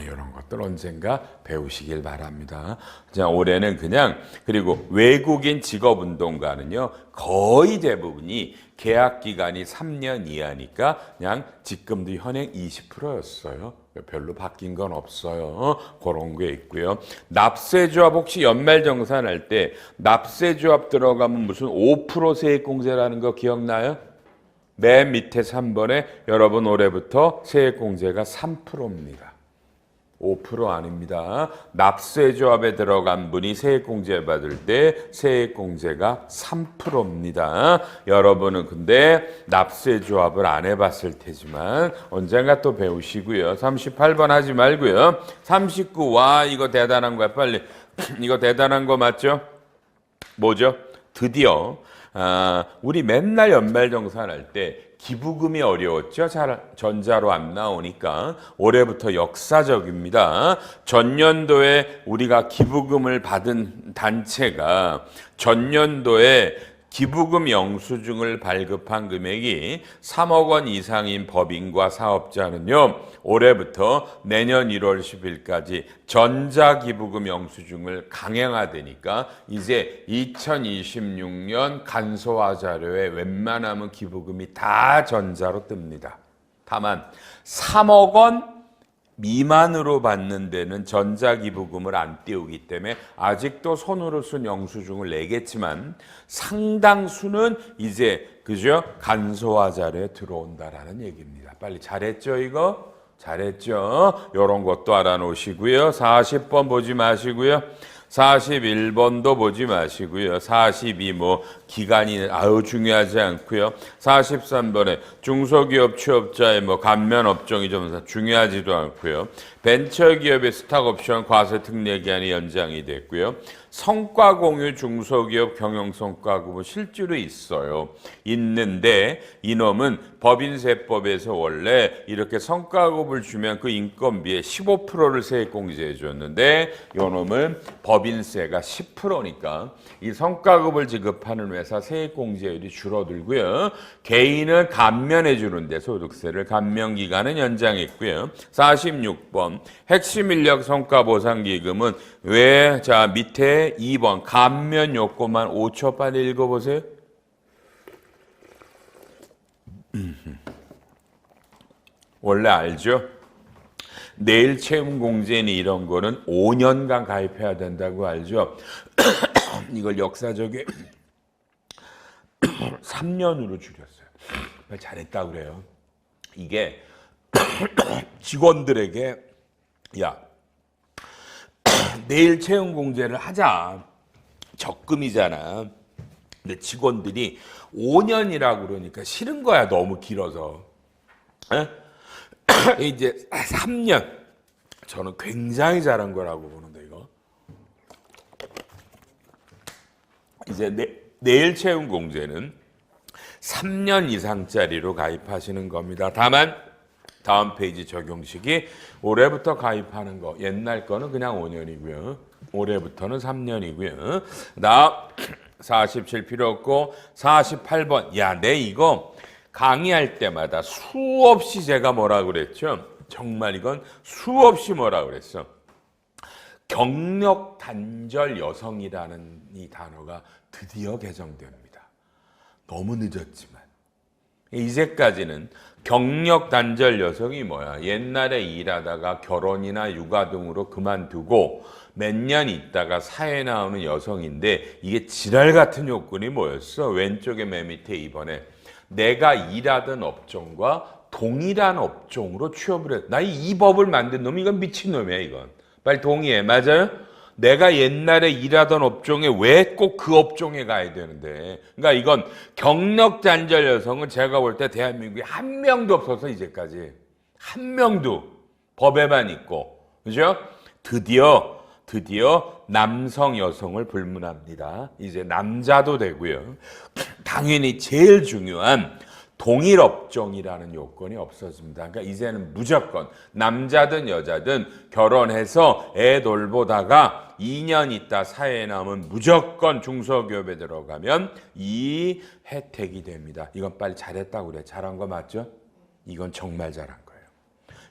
이런 것들 언젠가 배우시길 바랍니다. 자, 올해는 그냥, 그리고 외국인 직업운동가는요, 거의 대부분이 계약 기간이 3년 이하니까 그냥 직금도 현행 20%였어요. 별로 바뀐 건 없어요. 그런 게 있고요. 납세조합 혹시 연말정산할 때 납세조합 들어가면 무슨 5% 세액공제라는 거 기억나요? 맨 밑에 3번에 여러분 올해부터 세액공제가 3%입니다. 5% 아닙니다. 납세조합에 들어간 분이 세액공제 받을 때 세액공제가 3%입니다. 여러분은 근데 납세조합을 안 해봤을 테지만 언젠가 또 배우시고요. 38번 하지 말고요. 39, 와 이거 대단한 거야. 빨리. 이거 대단한 거 맞죠? 뭐죠? 드디어 우리 맨날 연말정산할 때 기부금이 어려웠죠. 잘 전자로 안 나오니까 올해부터 역사적입니다. 전년도에 우리가 기부금을 받은 단체가 전년도에 기부금 영수증을 발급한 금액이 3억 원 이상인 법인과 사업자는요, 올해부터 내년 1월 10일까지 전자기부금 영수증을 강행하되니까 이제 2026년 간소화 자료에 웬만하면 기부금이 다 전자로 뜹니다. 다만 3억 원 미만으로 받는 데는 전자기부금을 안 띄우기 때문에 아직도 손으로 쓴 영수증을 내겠지만 상당수는 이제 그죠? 간소화 자료에 들어온다라는 얘기입니다. 빨리 잘했죠 이거? 잘했죠? 이런 것도 알아놓으시고요. 40번 보지 마시고요. 41번도 보지 마시고요. 42 기간이 중요하지 않고요. 43번에 중소기업 취업자의 감면 업종이 좀 중요하지도 않고요. 벤처기업의 스탁옵션 과세 특례 기한이 연장이 됐고요. 성과 공유 중소기업 경영성과급은 실제로 있어요. 있는데 이놈은 법인세법에서 원래 이렇게 성과급을 주면 그 인건비의 15%를 세액공제해 줬는데 이놈은 법인세가 10%니까 이 성과급을 지급하는 회사 세액공제율이 줄어들고요. 개인은 감면해 주는데 소득세를 감면 기간은 연장했고요. 46번 핵심 인력 성과 보상 기금은 왜 자 밑에 2번 감면 요건만 5초 빨리 읽어보세요. 원래 알죠? 내일 채용 공제니 이런 거는 5년간 가입해야 된다고 알죠? 이걸 역사적에 3년으로 줄였어요. 잘했다 그래요. 이게 직원들에게 야 내일 채용 공제를 하자. 적금이잖아. 근데 직원들이 5년이라고 그러니까 싫은 거야. 너무 길어서. 이제 3년. 저는 굉장히 잘한 거라고 보는데 이거. 이제 내일 채용 공제는 3년 이상짜리로 가입하시는 겁니다. 다만 다음 페이지 적용식이 올해부터 가입하는 거. 옛날 거는 그냥 5년이고요. 올해부터는 3년이고요. 다음 47 필요 없고 48번. 야, 내 이거 강의할 때마다 수없이 제가 뭐라 그랬죠? 정말 이건 수없이 뭐라 그랬어. 경력 단절 여성이라는 이 단어가 드디어 개정됩니다. 너무 늦었지만. 이제까지는 경력 단절 여성이 뭐야? 옛날에 일하다가 결혼이나 육아 등으로 그만두고 몇 년 있다가 사회에 나오는 여성인데 이게 지랄 같은 요건이 뭐였어? 왼쪽에 맨 밑에 2번에 내가 일하던 업종과 동일한 업종으로 취업을 했. 나 이 법을 만든 놈이 이건 미친놈이야 이건. 빨리 동의해. 맞아요? 내가 옛날에 일하던 업종에 왜 꼭 그 업종에 가야 되는데. 그러니까 이건 경력 단절 여성은 제가 볼 때 대한민국에 한 명도 없어서 이제까지. 한 명도 법에만 있고. 그죠? 드디어 남성 여성을 불문합니다. 이제 남자도 되고요. 당연히 제일 중요한 동일 업종이라는 요건이 없어집니다. 그러니까 이제는 무조건 남자든 여자든 결혼해서 애 돌보다가 2년 있다 사회에 나오면 무조건 중소기업에 들어가면 이 혜택이 됩니다. 이건 빨리 잘했다고 그래. 잘한 거 맞죠? 이건 정말 잘한 거예요.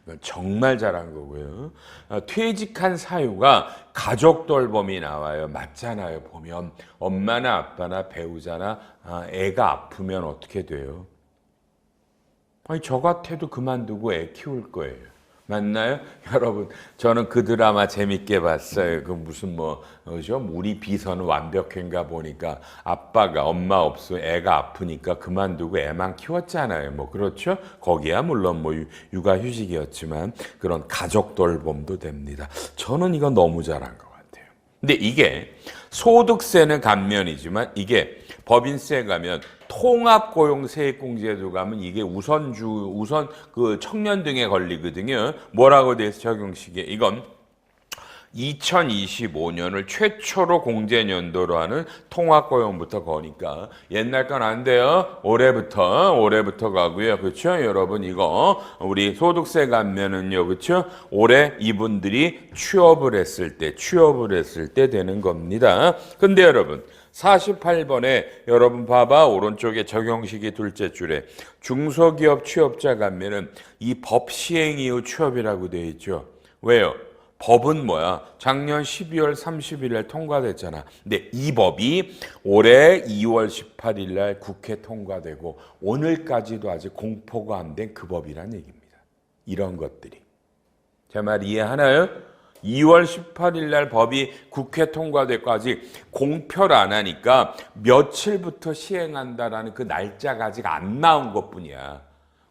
이건 정말 잘한 거고요. 퇴직한 사유가 가족 돌봄이 나와요. 맞잖아요. 보면 엄마나 아빠나 배우자나 애가 아프면 어떻게 돼요? 아니 저 같아도 그만두고 애 키울 거예요. 맞나요? 여러분 저는 그 드라마 재밌게 봤어요. 그 무슨 뭐죠? 우리 비서는 완벽한가 보니까 아빠가 엄마 없어 애가 아프니까 그만두고 애만 키웠잖아요. 뭐 그렇죠? 거기야 물론 뭐 육아휴직이었지만 그런 가족 돌봄도 됩니다. 저는 이거 너무 잘한 것 같아요. 근데 이게 소득세는 감면이지만 이게 법인세 가면 통합고용세액공제도 가면 이게 우선 그 청년 등에 걸리거든요. 뭐라고 돼 있어 적용시기에 이건 2025년을 최초로 공제연도로 하는 통합고용부터 거니까 옛날 건 안 돼요. 올해부터 가고요. 그렇죠? 여러분 이거 우리 소득세 감면은요. 그렇죠? 올해 이분들이 취업을 했을 때 되는 겁니다. 근데 여러분 48번에 여러분 봐봐 오른쪽에 적용시기 둘째 줄에 중소기업 취업자 감면은 이 법 시행 이후 취업이라고 되어 있죠. 왜요? 법은 뭐야? 작년 12월 30일 날 통과됐잖아. 근데 이 법이 올해 2월 18일 날 국회 통과되고 오늘까지도 아직 공포가 안 된 그 법이란 얘기입니다. 이런 것들이. 제 말 이해하나요? 2월 18일 날 법이 국회 통과됐고 아직 공표를 안 하니까 며칠부터 시행한다라는 그 날짜가 아직 안 나온 것뿐이야.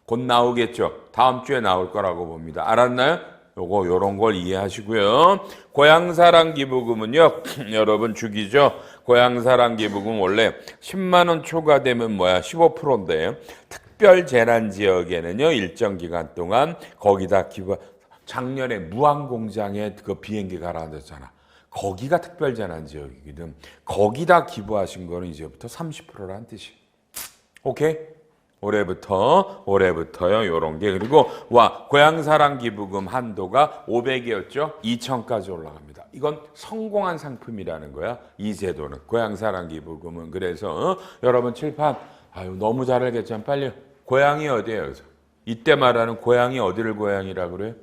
곧 나오겠죠. 다음 주에 나올 거라고 봅니다. 알았나요? 요런 걸 이해하시고요. 고향사랑 기부금은요. 여러분 주기죠. 고향사랑 기부금 원래 10만 원 초과되면 뭐야? 15%인데 특별 재난 지역에는요. 일정 기간 동안 거기다 기부 작년에 무항공장에 그 비행기 가라앉았잖아. 거기가 특별재난지역이거든. 거기다 기부하신 거는 이제부터 30%라는 뜻이. 오케이? 올해부터요. 요런 게. 그리고 고향사랑 기부금 한도가 500이었죠. 2,000까지 올라갑니다. 이건 성공한 상품이라는 거야. 이 제도는. 고향사랑 기부금은. 그래서 여러분 칠판 너무 잘 알겠지만 빨리 고향이 어디예요? 그래서 이때 말하는 고향이 어디를 고향이라 그래요?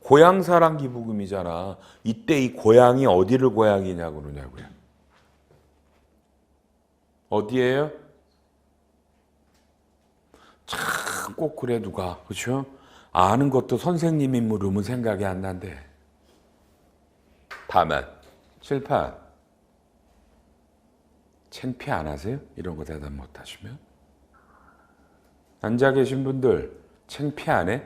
고향사랑 기부금이잖아. 이때 이 고향이 어디를 고향이냐고 그러냐고요. 어디예요? 참 꼭 그래 누가. 그렇죠? 아는 것도 선생님이 물으면 생각이 안 난대. 다만 칠판 창피 안 하세요? 이런 거 대답 못 하시면? 앉아 계신 분들 창피 안 해?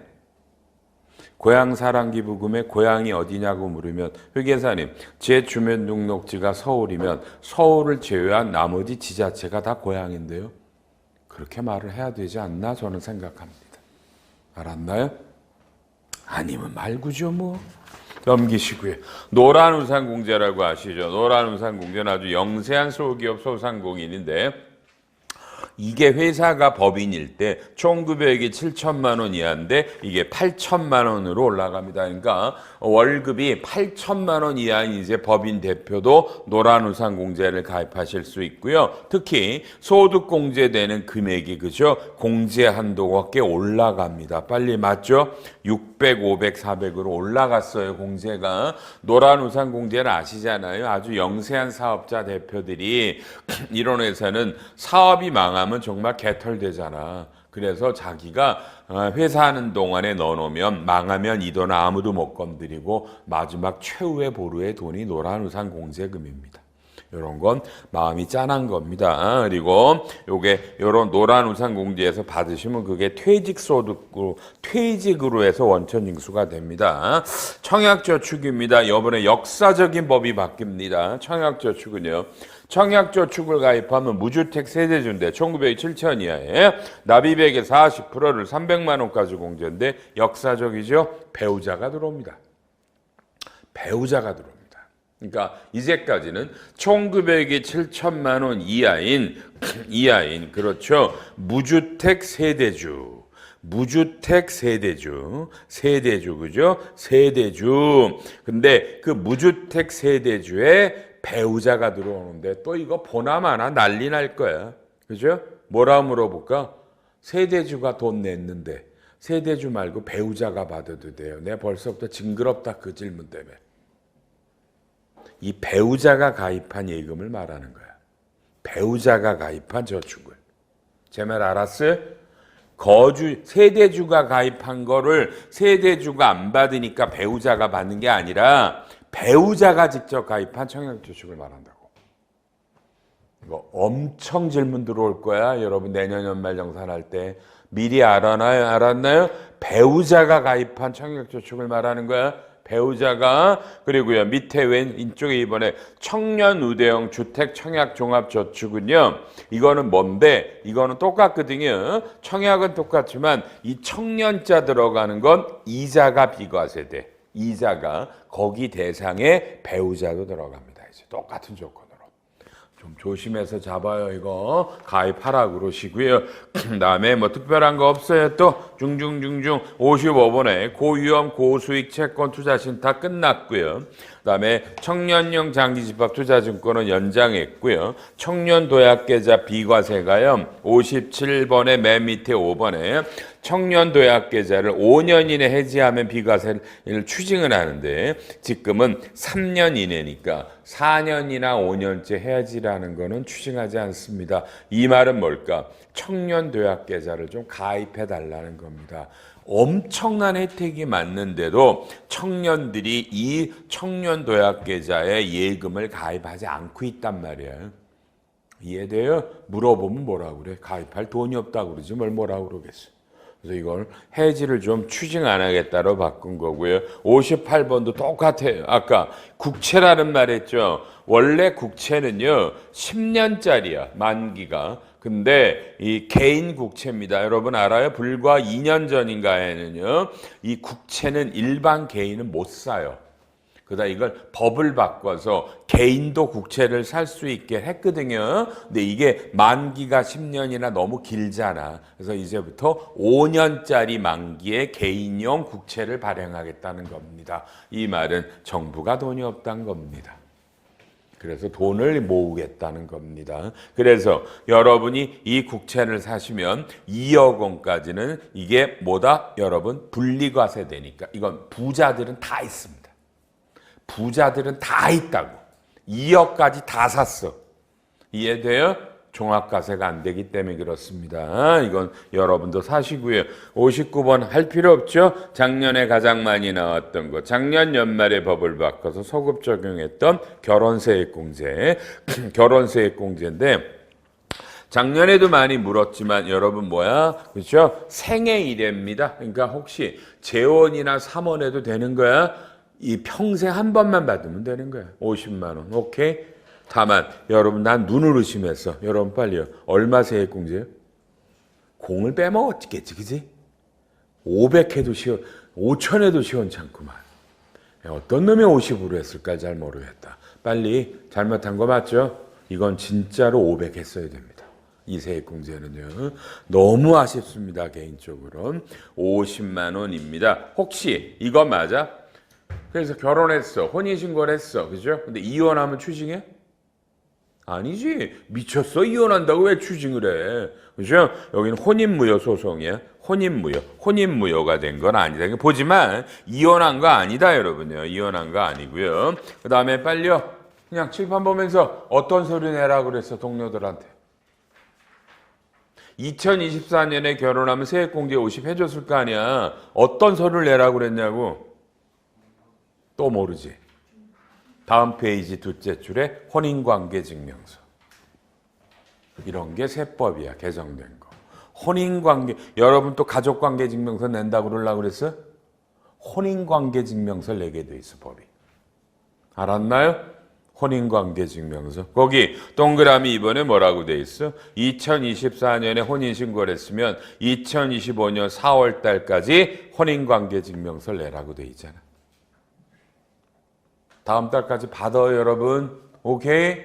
고향사랑 기부금에 고향이 어디냐고 물으면 회계사님 제 주민등록지가 서울이면 서울을 제외한 나머지 지자체가 다 고향인데요. 그렇게 말을 해야 되지 않나 저는 생각합니다. 알았나요? 아니면 말고죠 뭐. 넘기시고요. 노란우산공제라고 아시죠? 노란우산공제는 아주 영세한 소기업 소상공인인데 이게 회사가 법인일 때 총급액이 7천만 원 이하인데 이게 8천만 원으로 올라갑니다. 그러니까 월급이 8천만 원 이하인 이제 법인 대표도 노란우산공제를 가입하실 수 있고요. 특히 소득공제되는 금액이 그죠? 공제 한도가 꽤 올라갑니다. 빨리 맞죠? 600, 500, 400으로 올라갔어요. 공제가. 노란우산공제는 아시잖아요. 아주 영세한 사업자 대표들이 이런 회사는 사업이 망하면 정말 개털되잖아. 그래서 자기가 회사 하는 동안에 넣어놓으면 망하면 이 돈 아무도 못 건드리고 마지막 최후의 보루의 돈이 노란우산공제금입니다. 이런 건 마음이 짠한 겁니다. 그리고 요게 요런 노란우산공제에서 받으시면 그게 퇴직으로 해서 원천징수가 됩니다. 청약저축입니다. 이번에 역사적인 법이 바뀝니다. 청약저축은요. 청약저축을 가입하면 무주택 세대주인데 1907천 이하에 납입액의 40%를 300만 원까지 공제인데 역사적이죠. 배우자가 들어옵니다. 배우자가 들어옵니다. 그러니까 이제까지는 총급액이 7천만 원 이하인 그렇죠. 무주택 세대주 그죠? 세대주. 근데 그 무주택 세대주에 배우자가 들어오는데 또 이거 보나마나 난리 날 거야. 그죠? 뭐라 물어볼까? 세대주가 돈 냈는데 세대주 말고 배우자가 받아도 돼요. 내가 벌써부터 징그럽다 그 질문 때문에. 이 배우자가 가입한 예금을 말하는 거야. 배우자가 가입한 저축을. 제 말 알았어요? 세대주가 가입한 거를 세대주가 안 받으니까 배우자가 받는 게 아니라 배우자가 직접 가입한 청약저축을 말한다고. 이거 엄청 질문 들어올 거야. 여러분 내년 연말정산할 때 미리 알았나요? 배우자가 가입한 청약저축을 말하는 거야. 배우자가. 그리고요 밑에 왼쪽에 이번에 청년우대형 주택청약종합저축은요 이거는 뭔데? 이거는 똑같거든요. 청약은 똑같지만 이 청년자 들어가는 건 이자가 비과세돼. 이자가 거기 대상에 배우자도 들어갑니다. 이제 똑같은 조건으로. 좀 조심해서 잡아요. 이거 가입하라 그러시고요. 그다음에 뭐 특별한 거 없어요. 또 중중중중 55번에 고위험 고수익 채권 투자 신탁 끝났고요. 그다음에 청년형 장기집합 투자증권은 연장했고요. 청년 도약계좌 비과세가요. 57번에 맨 밑에 5번에 청년 도약계좌를 5년 이내 해지하면 비과세를 추징을 하는데 지금은 3년 이내니까 4년이나 5년째 해지라는 거는 추징하지 않습니다. 이 말은 뭘까? 청년 도약계좌를 좀 가입해 달라는 겁니다. 엄청난 혜택이 맞는데도 청년들이 이 청년 도약계좌에 예금을 가입하지 않고 있단 말이에요. 이해돼요? 물어보면 뭐라고 그래? 가입할 돈이 없다고 그러지 뭘 뭐라고 그러겠어. 그래서 이걸 해지를 좀 추징 안 하겠다로 바꾼 거고요. 58번도 똑같아요. 아까 국채라는 말 했죠. 원래 국채는요 10년짜리야 만기가. 근데 이 개인 국채입니다. 여러분 알아요? 불과 2년 전인가에는요 이 국채는 일반 개인은 못 사요. 그러다 이걸 법을 바꿔서 개인도 국채를 살 수 있게 했거든요. 근데 이게 만기가 10년이나 너무 길잖아. 그래서 이제부터 5년짜리 만기의 개인용 국채를 발행하겠다는 겁니다. 이 말은 정부가 돈이 없다는 겁니다. 그래서 돈을 모으겠다는 겁니다. 그래서 여러분이 이 국채를 사시면 2억 원까지는 이게 뭐다? 여러분 분리과세 되니까 이건 부자들은 다 있습니다. 부자들은 다 있다고. 2억까지 다 샀어. 이해돼요? 종합과세가 안 되기 때문에 그렇습니다. 이건 여러분도 사시고요. 59번 할 필요 없죠? 작년에 가장 많이 나왔던 거. 작년 연말에 법을 바꿔서 소급 적용했던 결혼세액공제. 결혼세액공제인데 작년에도 많이 물었지만 여러분 뭐야? 그렇죠? 생애일해입니다. 그러니까 혹시 재원이나 삼원해도 되는 거야? 이 평생 한 번만 받으면 되는 거야. 50만 원. 오케이? 다만 여러분 난 눈을 의심했어. 여러분 빨리요. 얼마 세액공제요? 공을 빼먹었겠지. 그지? 500 해도 5천 해도 시원찮구만. 어떤 놈이 50으로 했을까 잘 모르겠다. 빨리 잘못한 거 맞죠? 이건 진짜로 500 했어야 됩니다. 이 세액공제는요. 너무 아쉽습니다. 개인적으로. 50만 원입니다. 혹시 이거 맞아? 그래서 결혼했어. 혼인신고를 했어. 그죠? 근데 이혼하면 추징해? 아니지. 미쳤어. 이혼한다고 왜 추징을 해? 그죠? 여기는 혼인무효 소송이야. 혼인무효가 된 건 아니다. 보지만 이혼한 거 아니다, 여러분요. 이혼한 거 아니고요. 그 다음에 빨리요. 그냥 칠판 보면서 어떤 소리 내라고 그랬어, 동료들한테. 2024년에 결혼하면 세액공제 50 해줬을 거 아니야. 어떤 소리를 내라고 그랬냐고. 또 모르지. 다음 페이지 둘째 줄에 혼인관계증명서. 이런 게 세법이야. 개정된 거. 혼인관계. 여러분 또 가족관계증명서 낸다고 그러려고 그랬어? 혼인관계증명서를 내게 돼 있어. 법이. 알았나요? 혼인관계증명서. 거기 동그라미 이번에 뭐라고 돼 있어? 2024년에 혼인신고를 했으면 2025년 4월 달까지 혼인관계증명서를 내라고 돼 있잖아. 다음 달까지 받아요, 여러분. 오케이?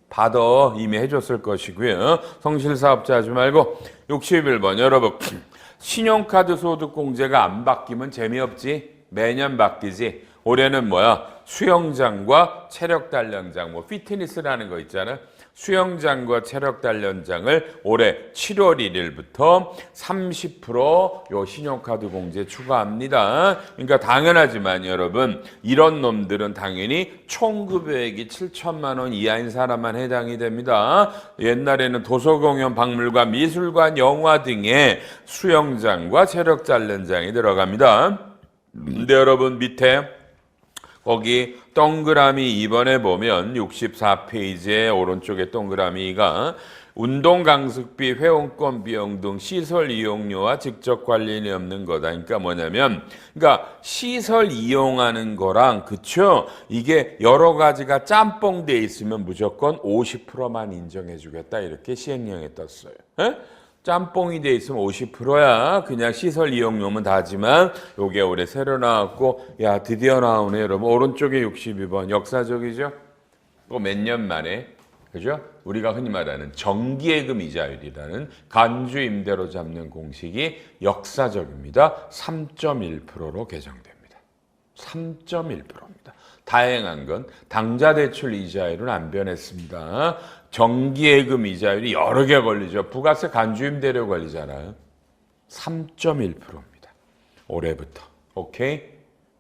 받아. 이미 해줬을 것이고요. 성실사업자 하지 말고 61번 여러분. 신용카드 소득공제가 안 바뀌면 재미없지? 매년 바뀌지? 올해는 뭐야? 수영장과 체력단련장, 뭐 피트니스라는 거 있잖아. 수영장과 체력단련장을 올해 7월 1일부터 30% 신용카드 공제 추가합니다. 그러니까 당연하지만 여러분 이런 놈들은 당연히 총 금액이 7천만 원 이하인 사람만 해당이 됩니다. 옛날에는 도서공연, 박물관, 미술관, 영화 등의 수영장과 체력단련장이 들어갑니다. 근데 여러분 밑에 거기 동그라미 2번에 보면 64페이지의 오른쪽에 동그라미가 운동강습비, 회원권 비용 등 시설 이용료와 직접 관련이 없는 거다. 그러니까 뭐냐면, 그러니까 시설 이용하는 거랑, 그쵸? 이게 여러 가지가 짬뽕돼 있으면 무조건 50%만 인정해 주겠다. 이렇게 시행령에 떴어요. 에? 짬뽕이 돼 있으면 50%야. 그냥 시설 이용료면 다지만 요게 올해 새로 나왔고, 야 드디어 나오네 여러분. 오른쪽에 62번 역사적이죠? 또 몇 년 만에, 그죠? 우리가 흔히 말하는 정기예금 이자율이라는 간주 임대로 잡는 공식이 역사적입니다. 3.1%로 개정됩니다. 3.1%입니다. 다행한 건 당좌 대출 이자율은 안 변했습니다. 정기예금 이자율이 여러 개 걸리죠. 부가세 간주임대료 걸리잖아요. 3.1%입니다. 올해부터. 오케이?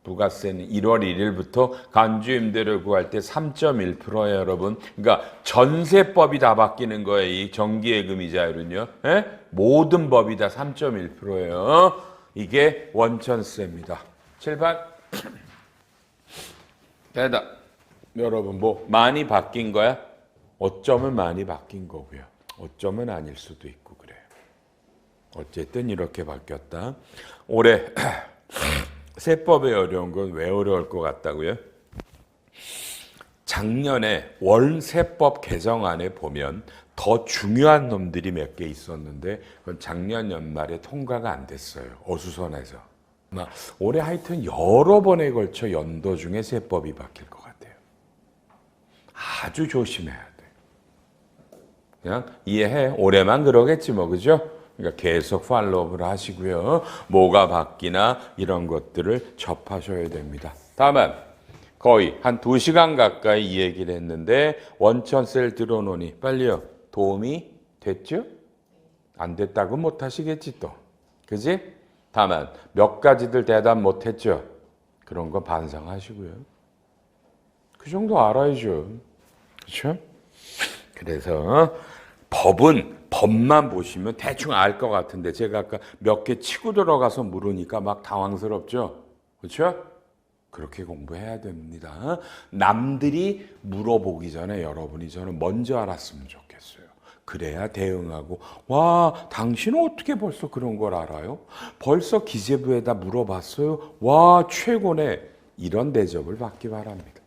부가세는 1월 1일부터 간주임대료 구할 때 3.1%예요, 여러분. 그러니까 전세법이 다 바뀌는 거예요. 이 정기예금 이자율은요. 에? 모든 법이 다 3.1%예요. 이게 원천세입니다. 7번. 대답. 여러분 뭐 많이 바뀐 거야? 어쩌면 많이 바뀐 거고요. 어쩌면 아닐 수도 있고 그래요. 어쨌든 이렇게 바뀌었다. 올해 세법에 어려운 건 왜 어려울 것 같다고요? 작년에 월세법 개정안에 보면 더 중요한 놈들이 몇 개 있었는데 그건 작년 연말에 통과가 안 됐어요. 어수선해서. 올해 하여튼 여러 번에 걸쳐 연도 중에 세법이 바뀔 것 같아요. 아주 조심해야 돼. 그냥 이해해. 올해만 그러겠지 뭐, 그죠? 그러니까 계속 팔로우를 하시고요. 뭐가 바뀌나 이런 것들을 접하셔야 됩니다. 다음은 거의 한 2시간 가까이 이 얘기를 했는데 원천세를 들어놓으니 빨리요. 도움이 됐죠? 안 됐다고 못 하시겠지 또. 그지? 다만 몇 가지들 대답 못 했죠? 그런 거 반성하시고요. 그 정도 알아야죠. 그렇죠? 그래서 법만 보시면 대충 알 것 같은데 제가 아까 몇 개 치고 들어가서 물으니까 막 당황스럽죠? 그렇죠? 그렇게 공부해야 됩니다. 남들이 물어보기 전에 여러분이 저는 먼저 알았으면 좋겠어요. 그래야 대응하고 와 당신은 어떻게 벌써 그런 걸 알아요? 벌써 기재부에다 물어봤어요? 와 최고네. 이런 대접을 받기 바랍니다.